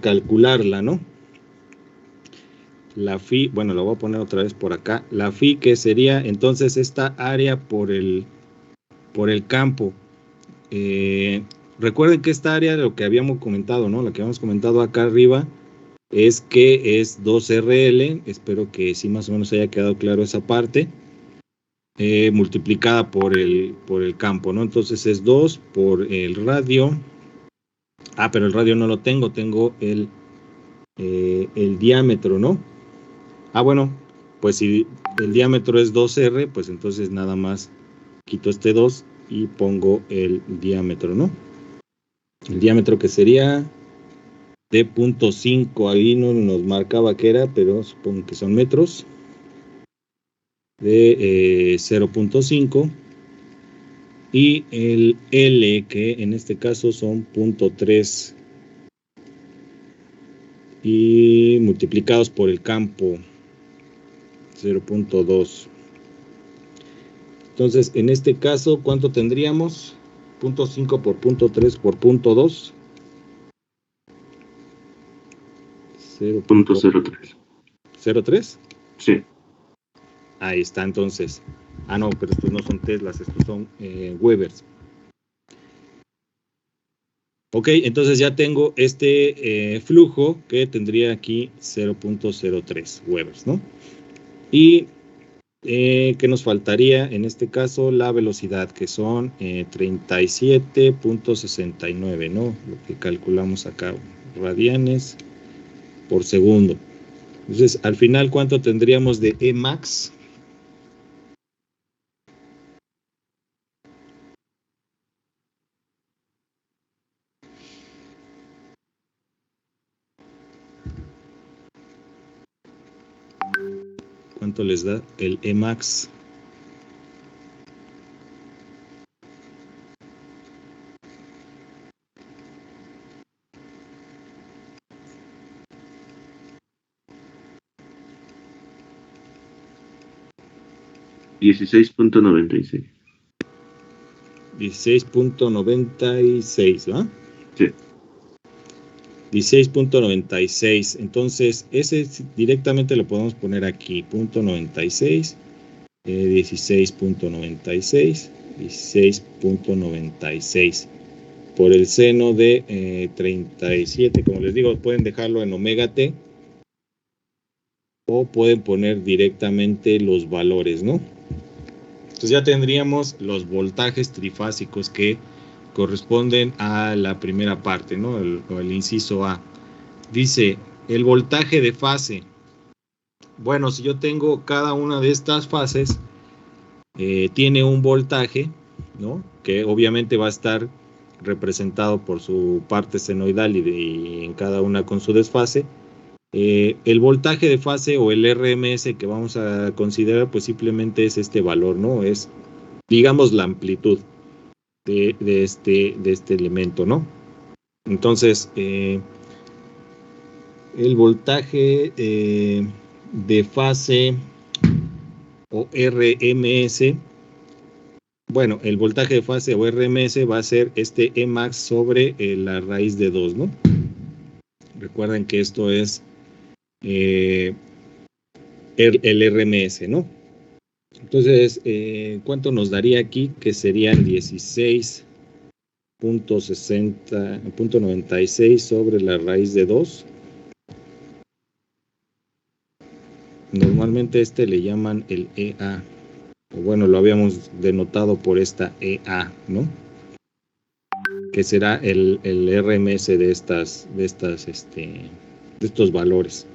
calcularla, ¿no? La Phi, bueno, la voy a poner otra vez por acá. La Phi, que sería entonces esta área por el campo. Recuerden que esta área, lo que habíamos comentado, ¿no? Lo que habíamos comentado acá arriba, es que es 2RL. Espero que sí más o menos haya quedado claro esa parte. Multiplicada por el campo, ¿no? Entonces es 2 por el radio. Ah, pero el radio no lo tengo el diámetro, ¿no? Ah, bueno, pues si el diámetro es 2R, pues entonces nada más quito este 2 y pongo el diámetro, ¿no? El diámetro que sería de 0.5, ahí no nos marcaba que era, pero supongo que son metros, de 0.5, y el L, que en este caso son 0.3, y multiplicados por el campo, 0.2. Entonces, en este caso, ¿cuánto tendríamos? 0.5 por 0.3 por 0.2. 0.03. 0.03. Sí. Ahí está, entonces. Ah, no, pero estos no son Teslas, estos son Webers. Ok, entonces ya tengo este flujo que tendría aquí 0.03 Webers, ¿no? Y ¿qué nos faltaría? En este caso, la velocidad, que son 37.69, ¿no? Lo que calculamos acá, radianes por segundo. Entonces, al final, ¿cuánto tendríamos de Emax? ¿Cuánto les da el Emax? $16.96. 16.96, ¿va? Sí. 16.96. Entonces, ese directamente lo podemos poner aquí, .96, 16.96, 16.96 por el seno de 37. Como les digo, pueden dejarlo en omega t o pueden poner directamente los valores, ¿no? Entonces ya tendríamos los voltajes trifásicos que corresponden a la primera parte, ¿no? El inciso A. Dice, el voltaje de fase. Bueno, si yo tengo cada una de estas fases, tiene un voltaje, ¿no? Que obviamente va a estar representado por su parte senoidal y en cada una con su desfase. El voltaje de fase o el RMS que vamos a considerar, pues simplemente es este valor, ¿no? Es, digamos, la amplitud de este elemento, ¿no? Entonces, el voltaje de fase o RMS, bueno, el voltaje de fase o RMS va a ser este Emax sobre la raíz de 2, ¿no? Recuerden que esto es el RMS, ¿no? Entonces, ¿cuánto nos daría aquí? Que serían 16.96 sobre la raíz de 2. Normalmente le llaman el EA. O bueno, lo habíamos denotado por esta EA, ¿no? Que será el RMS de estos valores.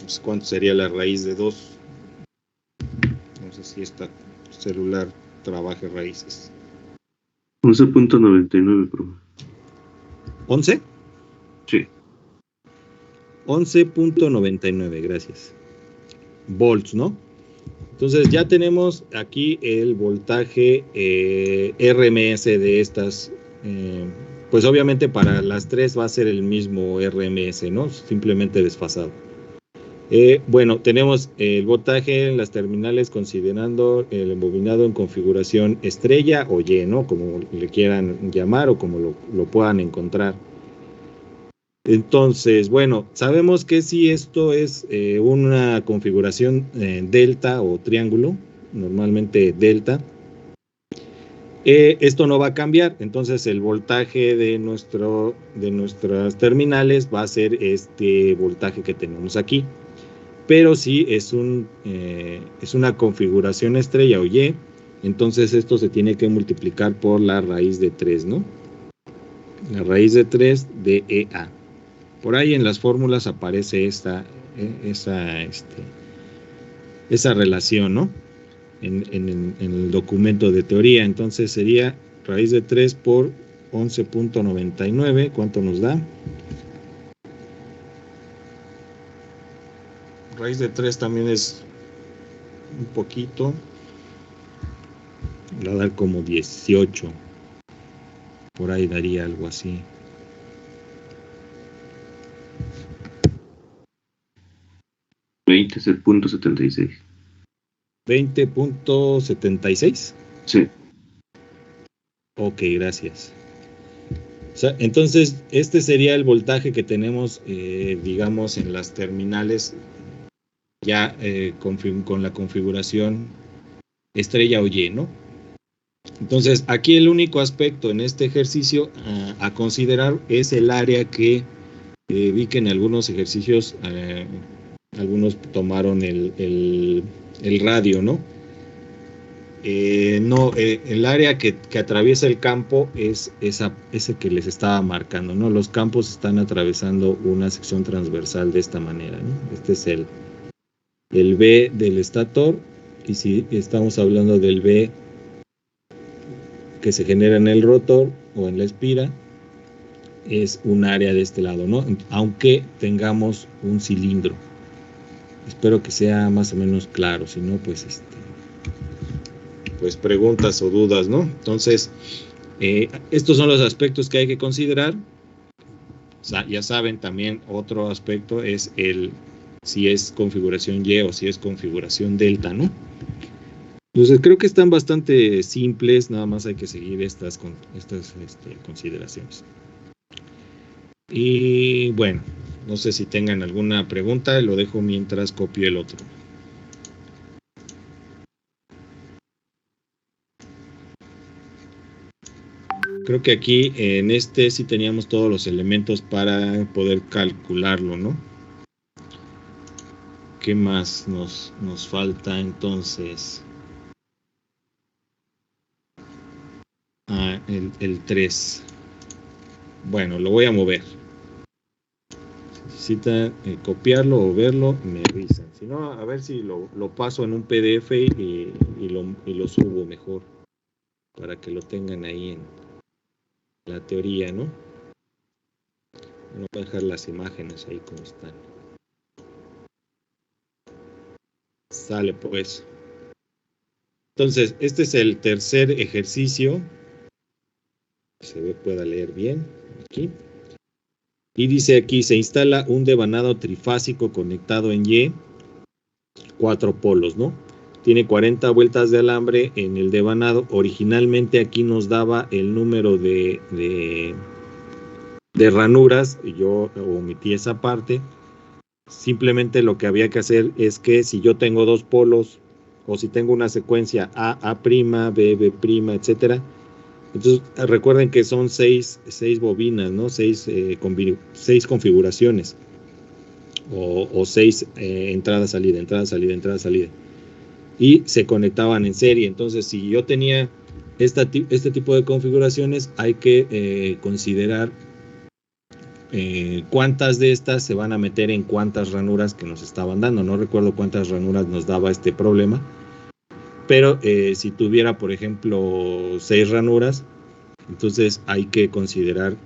pues, ¿cuánto sería la raíz de 2? No sé si esta celular trabaje raíces. 11.99, profe. ¿11? Sí. 11.99, gracias. Volts, ¿no? Entonces ya tenemos aquí el voltaje RMS de estas. Pues obviamente para las 3 va a ser el mismo RMS, ¿no? Simplemente desfasado. Bueno, tenemos el voltaje en las terminales considerando el embobinado en configuración estrella o Y, ¿no? Como le quieran llamar o como lo puedan encontrar. Entonces, bueno, sabemos que si esto es una configuración delta o triángulo, normalmente delta, esto no va a cambiar. Entonces el voltaje de nuestras terminales va a ser este voltaje que tenemos aquí. Pero si es una configuración estrella o Y, entonces esto se tiene que multiplicar por la raíz de 3, ¿no? La raíz de 3 de EA. Por ahí en las fórmulas aparece esa relación, ¿no? En el documento de teoría. Entonces sería raíz de 3 por 11.99. ¿Cuánto nos da? Raíz de 3 también es un poquito. Va a dar como 18. Por ahí daría algo así. $20.76. 20.76. Sí. Ok, gracias. O sea, entonces, este sería el voltaje que tenemos, digamos, en las terminales ya con la configuración estrella o Y, ¿no? Entonces, aquí el único aspecto en este ejercicio a considerar es el área que vi que en algunos ejercicios algunos tomaron el radio, ¿no? El área que atraviesa el campo es ese que les estaba marcando, ¿no? Los campos están atravesando una sección transversal de esta manera, ¿no? Este es el B del estator, y si estamos hablando del B que se genera en el rotor o en la espira, es un área de este lado, ¿no? Aunque tengamos un cilindro. Espero que sea más o menos claro, si no, pues pues preguntas o dudas, ¿no? Entonces, estos son los aspectos que hay que considerar. O sea, ya saben, también otro aspecto es si es configuración Y o si es configuración delta, ¿no? Entonces, creo que están bastante simples, nada más hay que seguir estas consideraciones. Y bueno, no sé si tengan alguna pregunta, lo dejo mientras copio el otro. Creo que aquí en sí teníamos todos los elementos para poder calcularlo, ¿no? ¿Qué más nos falta entonces? El 3. Bueno, lo voy a mover. Si necesitan copiarlo o verlo, me avisan. Si no, a ver si lo paso en un PDF y lo subo mejor para que lo tengan ahí en la teoría, ¿no? No voy a dejar las imágenes ahí como están. Sale pues. Entonces, este es el tercer ejercicio. Se pueda leer bien aquí. Y dice aquí, se instala un devanado trifásico conectado en Y, 4 polos, ¿no? Tiene 40 vueltas de alambre en el devanado. Originalmente aquí nos daba el número de ranuras, y yo omití esa parte. Simplemente lo que había que hacer es que si yo tengo 2 polos, o si tengo una secuencia A', B, B', etcétera. Entonces recuerden que son 6 bobinas, ¿no? 6 configuraciones. O 6 entrada, salida. Y se conectaban en serie. Entonces, si yo tenía este tipo de configuraciones, hay que considerar cuántas de estas se van a meter en cuántas ranuras que nos estaban dando. No recuerdo cuántas ranuras nos daba este problema, pero si tuviera, por ejemplo, 6 ranuras, entonces hay que considerar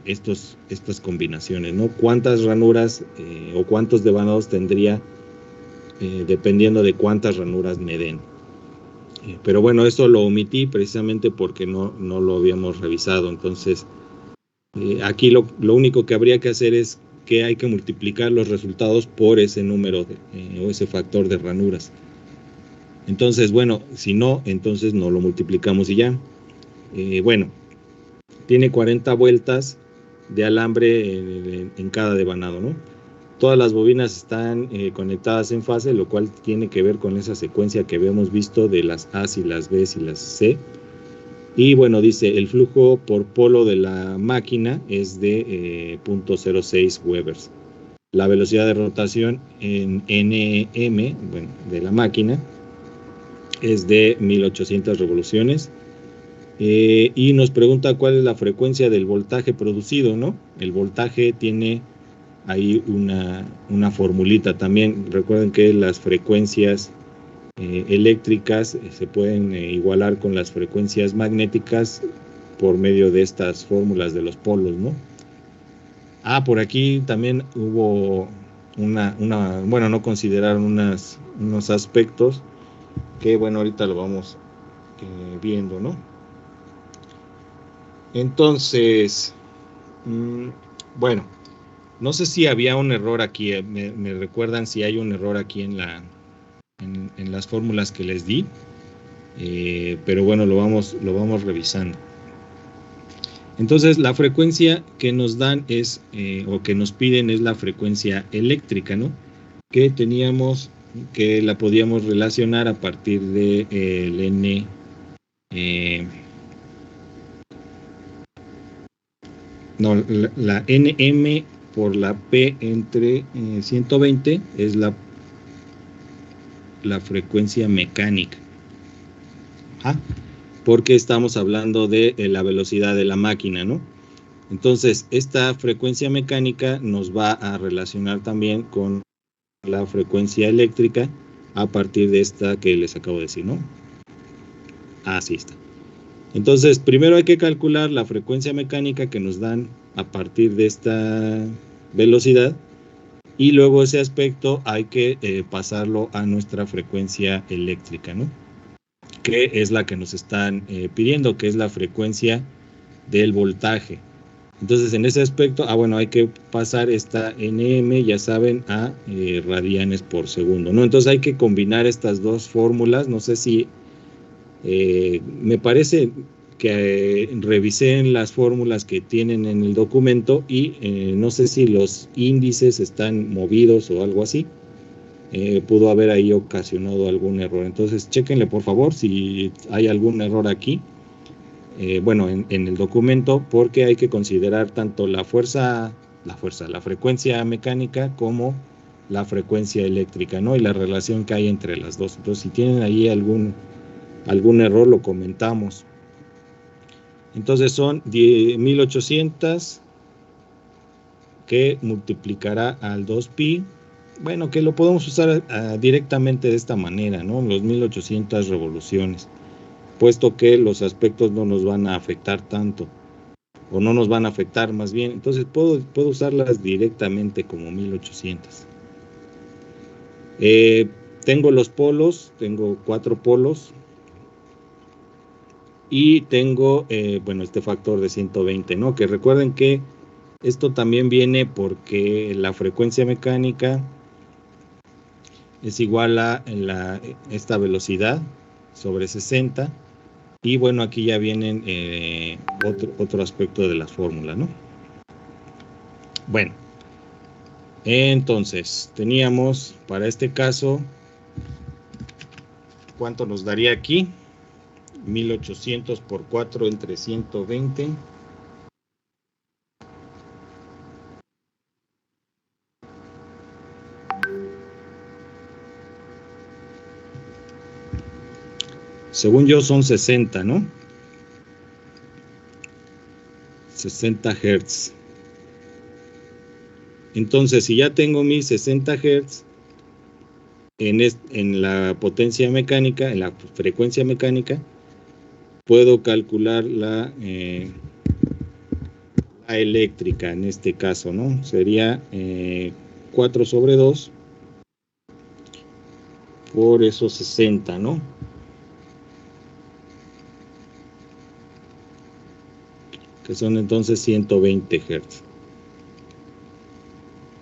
estas combinaciones, ¿no? Cuántas ranuras o cuántos devanados tendría dependiendo de cuántas ranuras me den. Pero bueno, eso lo omití precisamente porque no lo habíamos revisado. Entonces, aquí lo único que habría que hacer es que hay que multiplicar los resultados por ese número o ese factor de ranuras. Entonces, bueno, si no, entonces no lo multiplicamos y ya. Bueno, tiene 40 vueltas de alambre en cada devanado, ¿no? Todas las bobinas están conectadas en fase, lo cual tiene que ver con esa secuencia que habíamos visto de las A y las B y las C. Y bueno, dice, el flujo por polo de la máquina es de 0.06 Webers. La velocidad de rotación en NM, bueno, de la máquina es de 1800 revoluciones. Y nos pregunta cuál es la frecuencia del voltaje producido, ¿no? El voltaje tiene ahí una formulita también. Recuerden que las frecuencias eléctricas se pueden igualar con las frecuencias magnéticas por medio de estas fórmulas de los polos, ¿no? Por aquí también hubo bueno, no consideraron unos aspectos que, bueno, ahorita lo vamos viendo, ¿no? Entonces, bueno, no sé si había un error aquí, me recuerdan si hay un error aquí en las fórmulas que les di, pero bueno, lo vamos revisando. Entonces, la frecuencia que nos dan es, o que nos piden es la frecuencia eléctrica, ¿no? Que teníamos, que la podíamos relacionar a partir de el N, la NM por la P entre 120 es la frecuencia mecánica. Porque estamos hablando de la velocidad de la máquina, ¿no? Entonces, esta frecuencia mecánica nos va a relacionar también con la frecuencia eléctrica a partir de esta que les acabo de decir, ¿no? Así está. Entonces, primero hay que calcular la frecuencia mecánica que nos dan a partir de esta velocidad y luego ese aspecto hay que pasarlo a nuestra frecuencia eléctrica, ¿no? Que es la que nos están pidiendo, que es la frecuencia del voltaje. Entonces, en ese aspecto, bueno, hay que pasar esta Nm, ya saben, a radianes por segundo, ¿no? Entonces hay que combinar estas dos fórmulas. No sé si me parece que revisé en las fórmulas que tienen en el documento y no sé si los índices están movidos o algo así. Pudo haber ahí ocasionado algún error. Entonces, chéquenle por favor si hay algún error aquí. Bueno, en el documento, porque hay que considerar tanto la frecuencia mecánica como la frecuencia eléctrica, ¿no? Y la relación que hay entre las dos. Entonces, si tienen ahí algún error, lo comentamos. Entonces son 1800 que multiplicará al 2pi. Bueno, que lo podemos usar directamente de esta manera, ¿no? Los 1800 revoluciones, puesto que los aspectos no nos van a afectar tanto, o no nos van a afectar más bien. Entonces puedo usarlas directamente como 1800. Tengo los polos, tengo 4 polos, y tengo, bueno, este factor de 120, ¿no? Que recuerden que esto también viene porque la frecuencia mecánica es igual a esta velocidad sobre 60. Y bueno, aquí ya vienen otro aspecto de la fórmula, ¿no? Bueno, entonces teníamos para este caso, ¿cuánto nos daría aquí? 1800 por 4 entre 120. Según yo son 60, ¿no? 60 Hz. Entonces, si ya tengo mis 60 Hz en la potencia mecánica, en la frecuencia mecánica, puedo calcular la eléctrica en este caso, ¿no? Sería 4/2 por esos 60, ¿no? Que son entonces 120 Hz.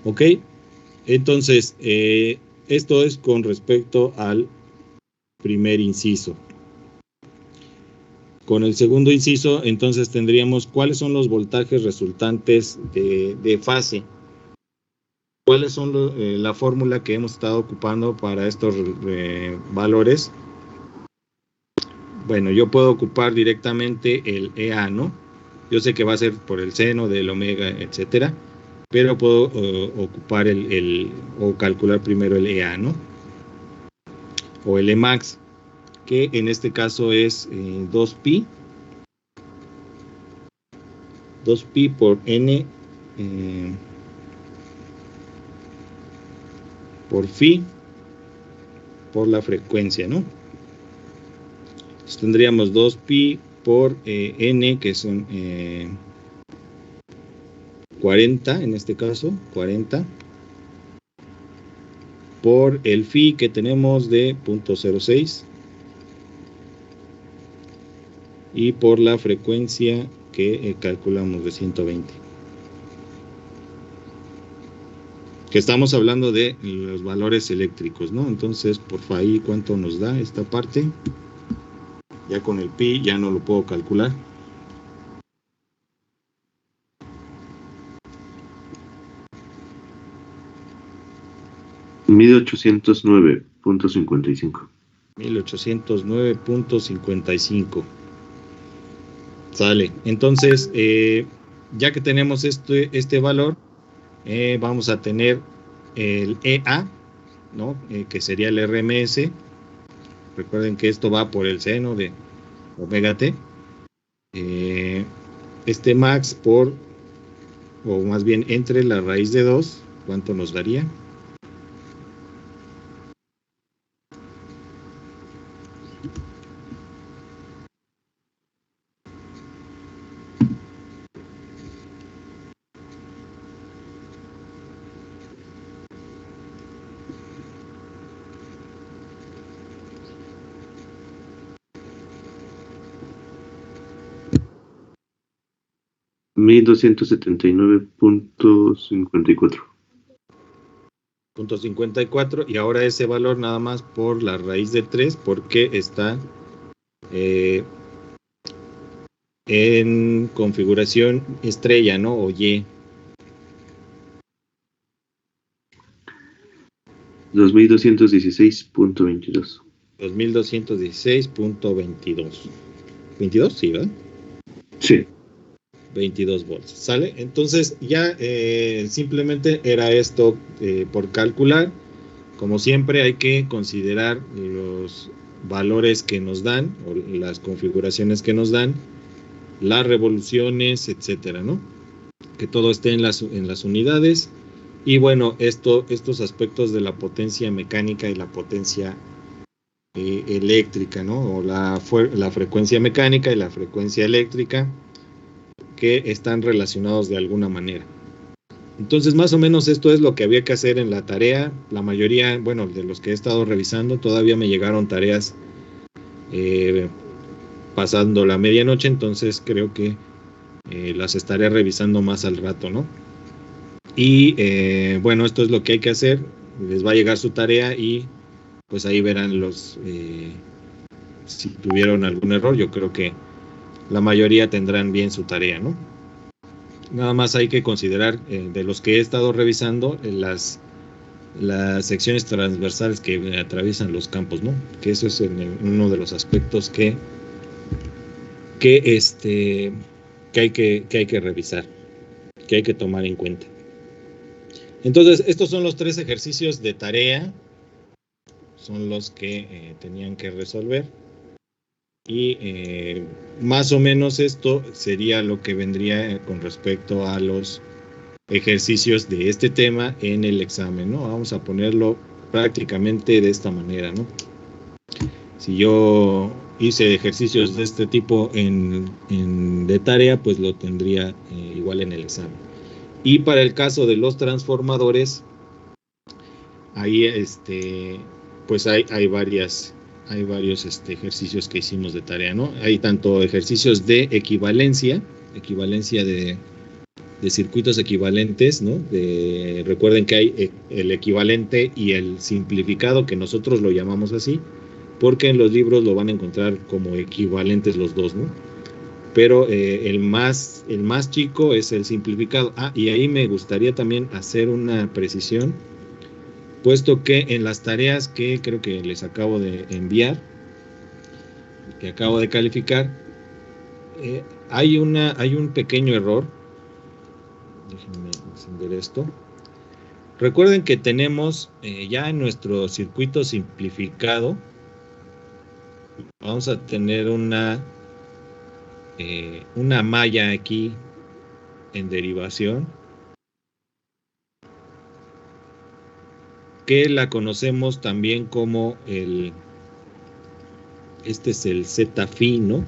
¿Ok? Entonces, esto es con respecto al primer inciso. Con el segundo inciso, entonces tendríamos cuáles son los voltajes resultantes de fase. ¿Cuáles son la fórmula que hemos estado ocupando para estos valores? Bueno, yo puedo ocupar directamente el EA, ¿no? Yo sé que va a ser por el seno del omega, etcétera, pero puedo ocupar o calcular primero el EA, ¿no? O el Emax, que en este caso es 2pi por n por phi por la frecuencia, ¿no? Entonces tendríamos 2pi por n, que son 40, en este caso, 40, por el phi que tenemos de 0.06 y por la frecuencia que calculamos de 120. Que estamos hablando de los valores eléctricos, ¿no? Entonces, por ahí, ¿cuánto nos da esta parte? Ya con el pi ya no lo puedo calcular. $1,809.55. 1809.55. Sale. Entonces, ya que tenemos este valor, vamos a tener el EA, ¿no? Que sería el RMS. Recuerden que esto va por el seno de omega t. Este max o más bien entre la raíz de 2, ¿cuánto nos daría? .54, y ahora ese valor nada más por la raíz de 3 porque está en configuración estrella, ¿no? O Y. 2216.22. 2216.22. 22, sí, ¿verdad? Sí. 22 volts, ¿sale? Entonces ya simplemente era esto por calcular. Como siempre hay que considerar los valores que nos dan o las configuraciones que nos dan, las revoluciones, etcétera, ¿no? Que todo esté en las unidades. Y bueno, estos aspectos de la potencia mecánica y la potencia eléctrica, ¿no? O la frecuencia mecánica y la frecuencia eléctrica, que están relacionados de alguna manera. Entonces, más o menos esto es lo que había que hacer en la tarea. La mayoría, bueno, de los que he estado revisando, todavía me llegaron tareas pasando la medianoche, entonces creo que las estaré revisando más al rato, ¿no? Y bueno, esto es lo que hay que hacer. Les va a llegar su tarea y pues ahí verán si tuvieron algún error. Yo creo que la mayoría tendrán bien su tarea, ¿no? Nada más hay que considerar de los que he estado revisando las secciones transversales que atraviesan los campos, ¿no? Que eso es uno de los aspectos que hay que revisar, que hay que tomar en cuenta. Entonces, estos son los 3 ejercicios de tarea, son los que tenían que resolver. Y más o menos esto sería lo que vendría con respecto a los ejercicios de este tema en el examen, ¿no? Vamos a ponerlo prácticamente de esta manera, ¿no? Si yo hice ejercicios de este tipo de tarea, pues lo tendría igual en el examen. Y para el caso de los transformadores, ahí pues hay varios ejercicios que hicimos de tarea, ¿no? Hay tanto ejercicios de equivalencia de circuitos equivalentes, ¿no? Recuerden que hay el equivalente y el simplificado, que nosotros lo llamamos así, porque en los libros lo van a encontrar como equivalentes los dos, ¿no? Pero el más chico es el simplificado. Y ahí me gustaría también hacer una precisión, puesto que en las tareas que creo que les acabo de enviar, que acabo de calificar, hay un pequeño error. Déjenme encender esto. Recuerden que tenemos ya en nuestro circuito simplificado, vamos a tener una malla aquí en derivación, que la conocemos también como este es el Z-Fi, ¿no?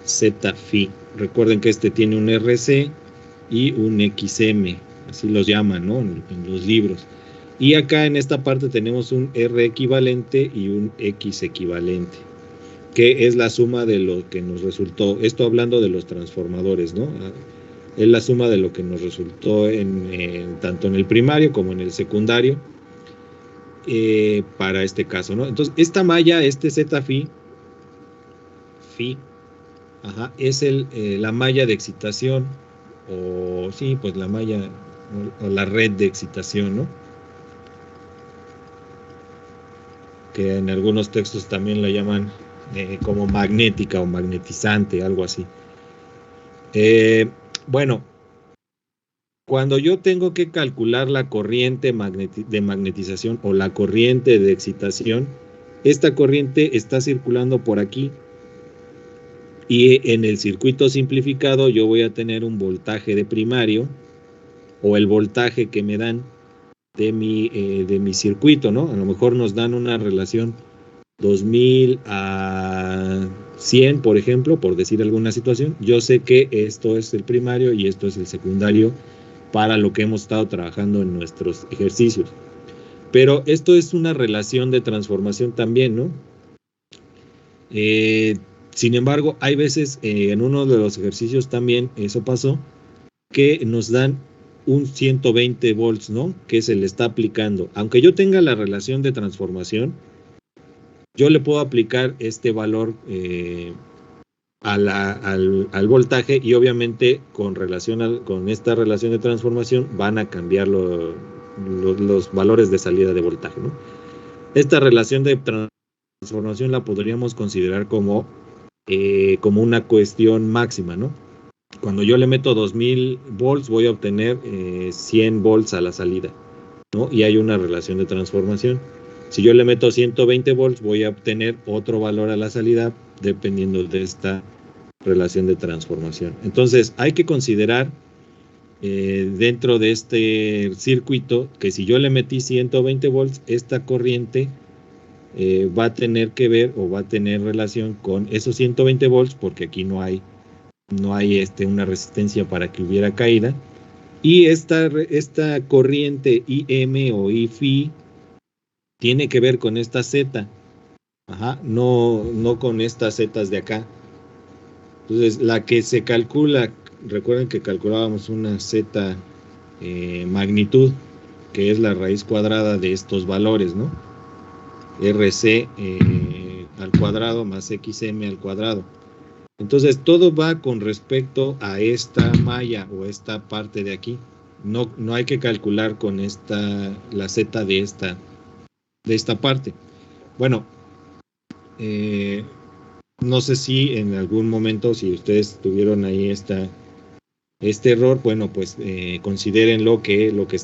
Z-Fi. Recuerden que tiene un RC y un XM, así los llaman, ¿no? En los libros. Y acá en esta parte tenemos un R equivalente y un X equivalente, que es la suma de lo que nos resultó. Esto hablando de los transformadores, ¿no? Es la suma de lo que nos resultó tanto en el primario como en el secundario, para este caso, ¿no? Entonces, esta malla, Z-Fi, es la malla de excitación, o sí, pues la malla o la red de excitación, ¿no? Que en algunos textos también la llaman como magnética o magnetizante, algo así. Bueno, cuando yo tengo que calcular la corriente de magnetización o la corriente de excitación, esta corriente está circulando por aquí, y en el circuito simplificado yo voy a tener un voltaje de primario, o el voltaje que me dan de mi circuito, ¿no? A lo mejor nos dan una relación 2000 a 100, por ejemplo, por decir alguna situación. Yo sé que esto es el primario y esto es el secundario para lo que hemos estado trabajando en nuestros ejercicios. Pero esto es una relación de transformación también, ¿no? Sin embargo, hay veces en uno de los ejercicios también eso pasó, que nos dan un 120 volts, ¿no? Que se le está aplicando. Aunque yo tenga la relación de transformación, yo le puedo aplicar este valor al voltaje, y obviamente con esta relación de transformación van a cambiar los valores de salida de voltaje, ¿no? Esta relación de transformación la podríamos considerar como una cuestión máxima, ¿no? Cuando yo le meto 2000 volts voy a obtener 100 volts a la salida, ¿no? Y hay una relación de transformación. Si yo le meto 120 volts voy a obtener otro valor a la salida dependiendo de esta relación de transformación. Entonces hay que considerar dentro de este circuito que si yo le metí 120 volts, esta corriente va a tener que ver o va a tener relación con esos 120 volts, porque aquí no hay una resistencia para que hubiera caída, y esta corriente IM o IFI tiene que ver con esta Z, no con estas Zetas de acá. Entonces, la que se calcula, recuerden que calculábamos una Z magnitud, que es la raíz cuadrada de estos valores, ¿no? RC al cuadrado más XM al cuadrado. Entonces, todo va con respecto a esta malla o esta parte de aquí. No hay que calcular con la Z de esta parte. Bueno, no sé si en algún momento, si ustedes tuvieron ahí este error, bueno, pues considérenlo que lo que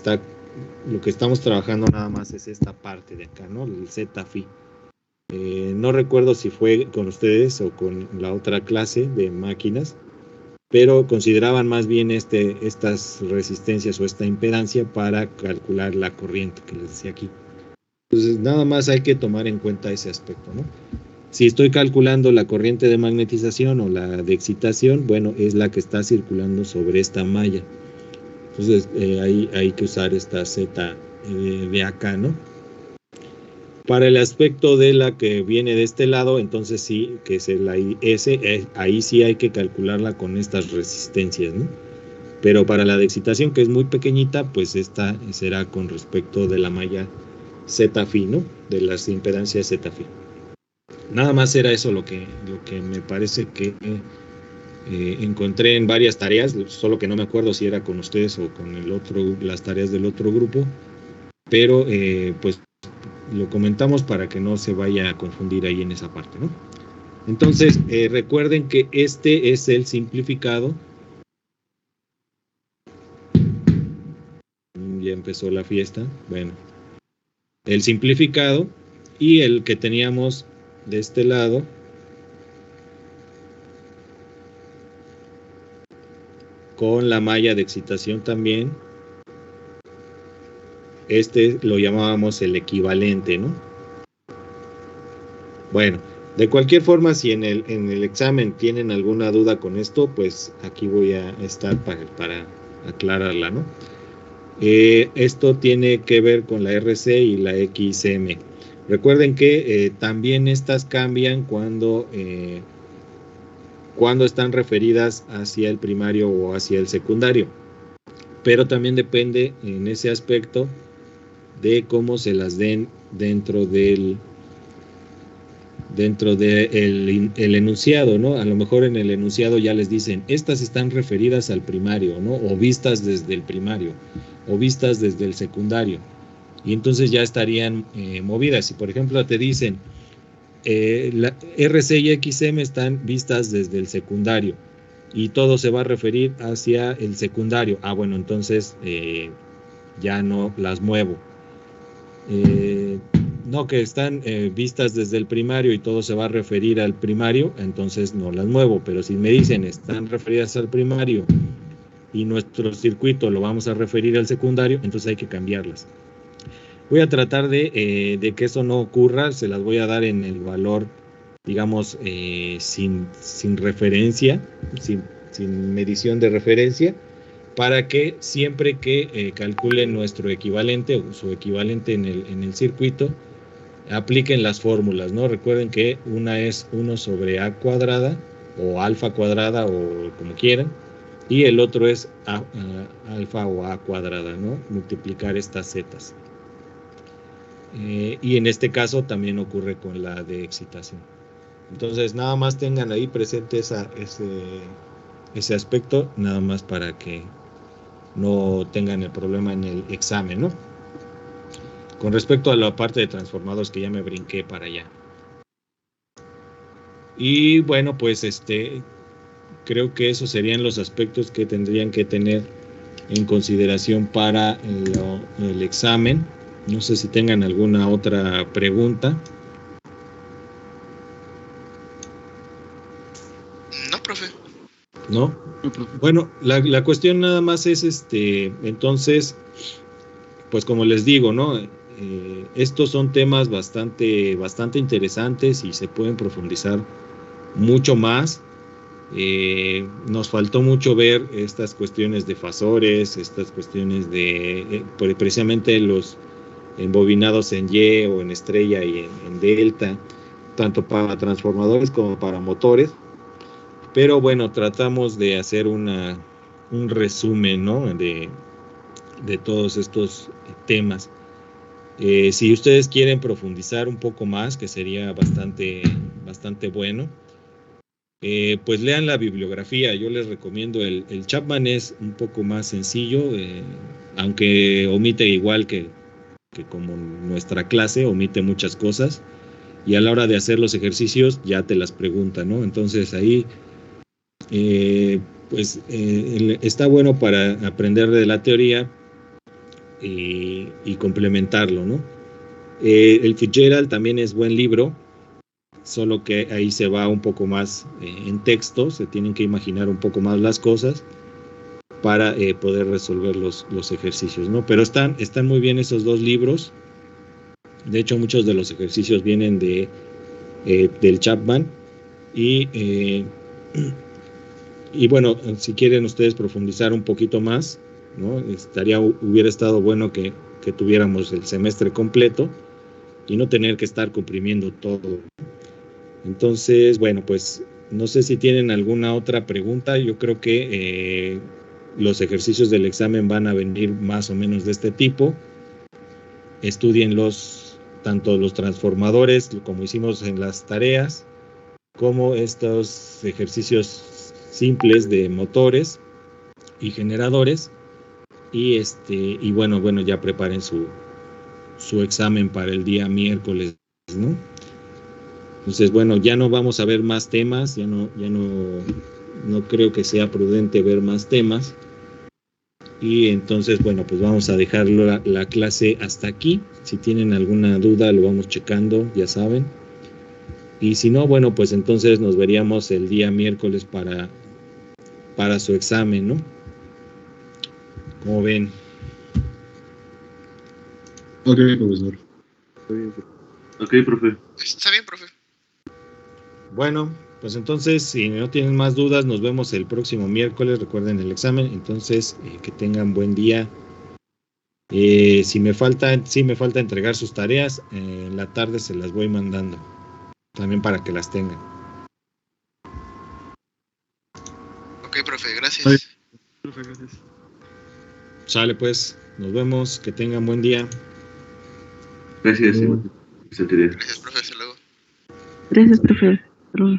estamos trabajando nada más es esta parte de acá, ¿no? El Z-Fi. No recuerdo si fue con ustedes o con la otra clase de máquinas, pero consideraban más bien estas resistencias o esta impedancia para calcular la corriente que les decía aquí. Entonces, nada más hay que tomar en cuenta ese aspecto, ¿no? Si estoy calculando la corriente de magnetización o la de excitación, bueno, es la que está circulando sobre esta malla. Entonces, ahí hay que usar esta Z de acá, ¿no? Para el aspecto de la que viene de este lado, entonces sí, que es la S, ahí sí hay que calcularla con estas resistencias, ¿no? Pero para la de excitación, que es muy pequeñita, pues esta será con respecto de la malla Z-Fi, ¿no? De las impedancias Z-Fi. Nada más era eso lo que me parece que encontré en varias tareas, solo que no me acuerdo si era con ustedes o con las tareas del otro grupo, pero pues lo comentamos para que no se vaya a confundir ahí en esa parte, ¿no? Entonces, recuerden que este es el simplificado. Ya empezó la fiesta. Bueno, el simplificado y el que teníamos de este lado con la malla de excitación también. Este lo llamábamos el equivalente, ¿no? Bueno, de cualquier forma, si en el examen tienen alguna duda con esto, pues aquí voy a estar para aclararla, ¿no? Esto tiene que ver con la RC y la XM. Recuerden que también estas cambian cuando están referidas hacia el primario o hacia el secundario. Pero también depende en ese aspecto de cómo se las den dentro del el enunciado, ¿no? A lo mejor en el enunciado ya les dicen, estas están referidas al primario, ¿no? O vistas desde el primario, o vistas desde el secundario. Y entonces ya estarían movidas. Si por ejemplo te dicen, la RC y XM están vistas desde el secundario, y todo se va a referir hacia el secundario. Ah, bueno, entonces ya no las muevo. No, que están vistas desde el primario y todo se va a referir al primario, entonces no las muevo. Pero si me dicen están referidas al primario y nuestro circuito lo vamos a referir al secundario, entonces hay que cambiarlas. Voy a tratar de que eso no ocurra, se las voy a dar en el valor, digamos, sin referencia, sin medición de referencia, para que siempre que calculen nuestro equivalente o su equivalente en el circuito, apliquen las fórmulas, ¿no? Recuerden que una es 1 sobre A cuadrada o alfa cuadrada o como quieran, y el otro es alfa o A cuadrada, ¿no? Multiplicar estas zetas. Y en este caso también ocurre con la de excitación. Entonces nada más tengan ahí presente ese aspecto, nada más para que no tengan el problema en el examen, ¿no? Con respecto a la parte de transformadores, que ya me brinqué para allá. Y bueno, pues creo que esos serían los aspectos que tendrían que tener en consideración para el examen. No sé si tengan alguna otra pregunta. No, profe. ¿No? Bueno, la cuestión nada más es entonces, pues como les digo, ¿no? Estos son temas bastante interesantes y se pueden profundizar mucho más. Nos faltó mucho ver estas cuestiones de fasores, estas cuestiones de precisamente los embobinados en Y o en estrella y en delta, tanto para transformadores como para motores. Pero bueno, tratamos de hacer un resumen, ¿no? de todos estos temas. Si ustedes quieren profundizar un poco más, que sería bastante bueno, pues lean la bibliografía. Yo les recomiendo el Chapman, es un poco más sencillo, aunque omite igual que como nuestra clase, omite muchas cosas, y a la hora de hacer los ejercicios ya te las pregunta, ¿no? Entonces ahí pues está bueno para aprender de la teoría y complementarlo, ¿no? El Fitzgerald también es buen libro. solo que ahí se va un poco más en texto, se tienen que imaginar un poco más las cosas para poder resolver los ejercicios, ¿no? Pero están muy bien esos dos libros. De hecho, muchos de los ejercicios vienen del Chapman y bueno, si quieren ustedes profundizar un poquito más, ¿no? Hubiera estado bueno que tuviéramos el semestre completo y no tener que estar comprimiendo todo. Entonces, bueno, pues no sé si tienen alguna otra pregunta. Yo creo que los ejercicios del examen van a venir más o menos de este tipo. Estudienlos, tanto los transformadores, como hicimos en las tareas, como estos ejercicios simples de motores y generadores. Y bueno, ya preparen su examen para el día miércoles, ¿no? Entonces, bueno, ya no vamos a ver más temas, ya no creo que sea prudente ver más temas. Y entonces, bueno, pues vamos a dejar la clase hasta aquí. Si tienen alguna duda, lo vamos checando, ya saben. Y si no, bueno, pues entonces nos veríamos el día miércoles para su examen, ¿no? ¿Cómo ven? Ok, profesor. Ok, profe. Está bien, profe. Bueno, pues entonces, si no tienen más dudas, nos vemos el próximo miércoles. Recuerden el examen. Entonces, que tengan buen día. Si me falta entregar sus tareas, en la tarde se las voy mandando. También para que las tengan. Ok, profe, gracias. Profe, gracias. Sale pues, nos vemos. Que tengan buen día. Gracias, excelente día. Gracias, profe, hasta luego. Gracias, profe. Hasta luego.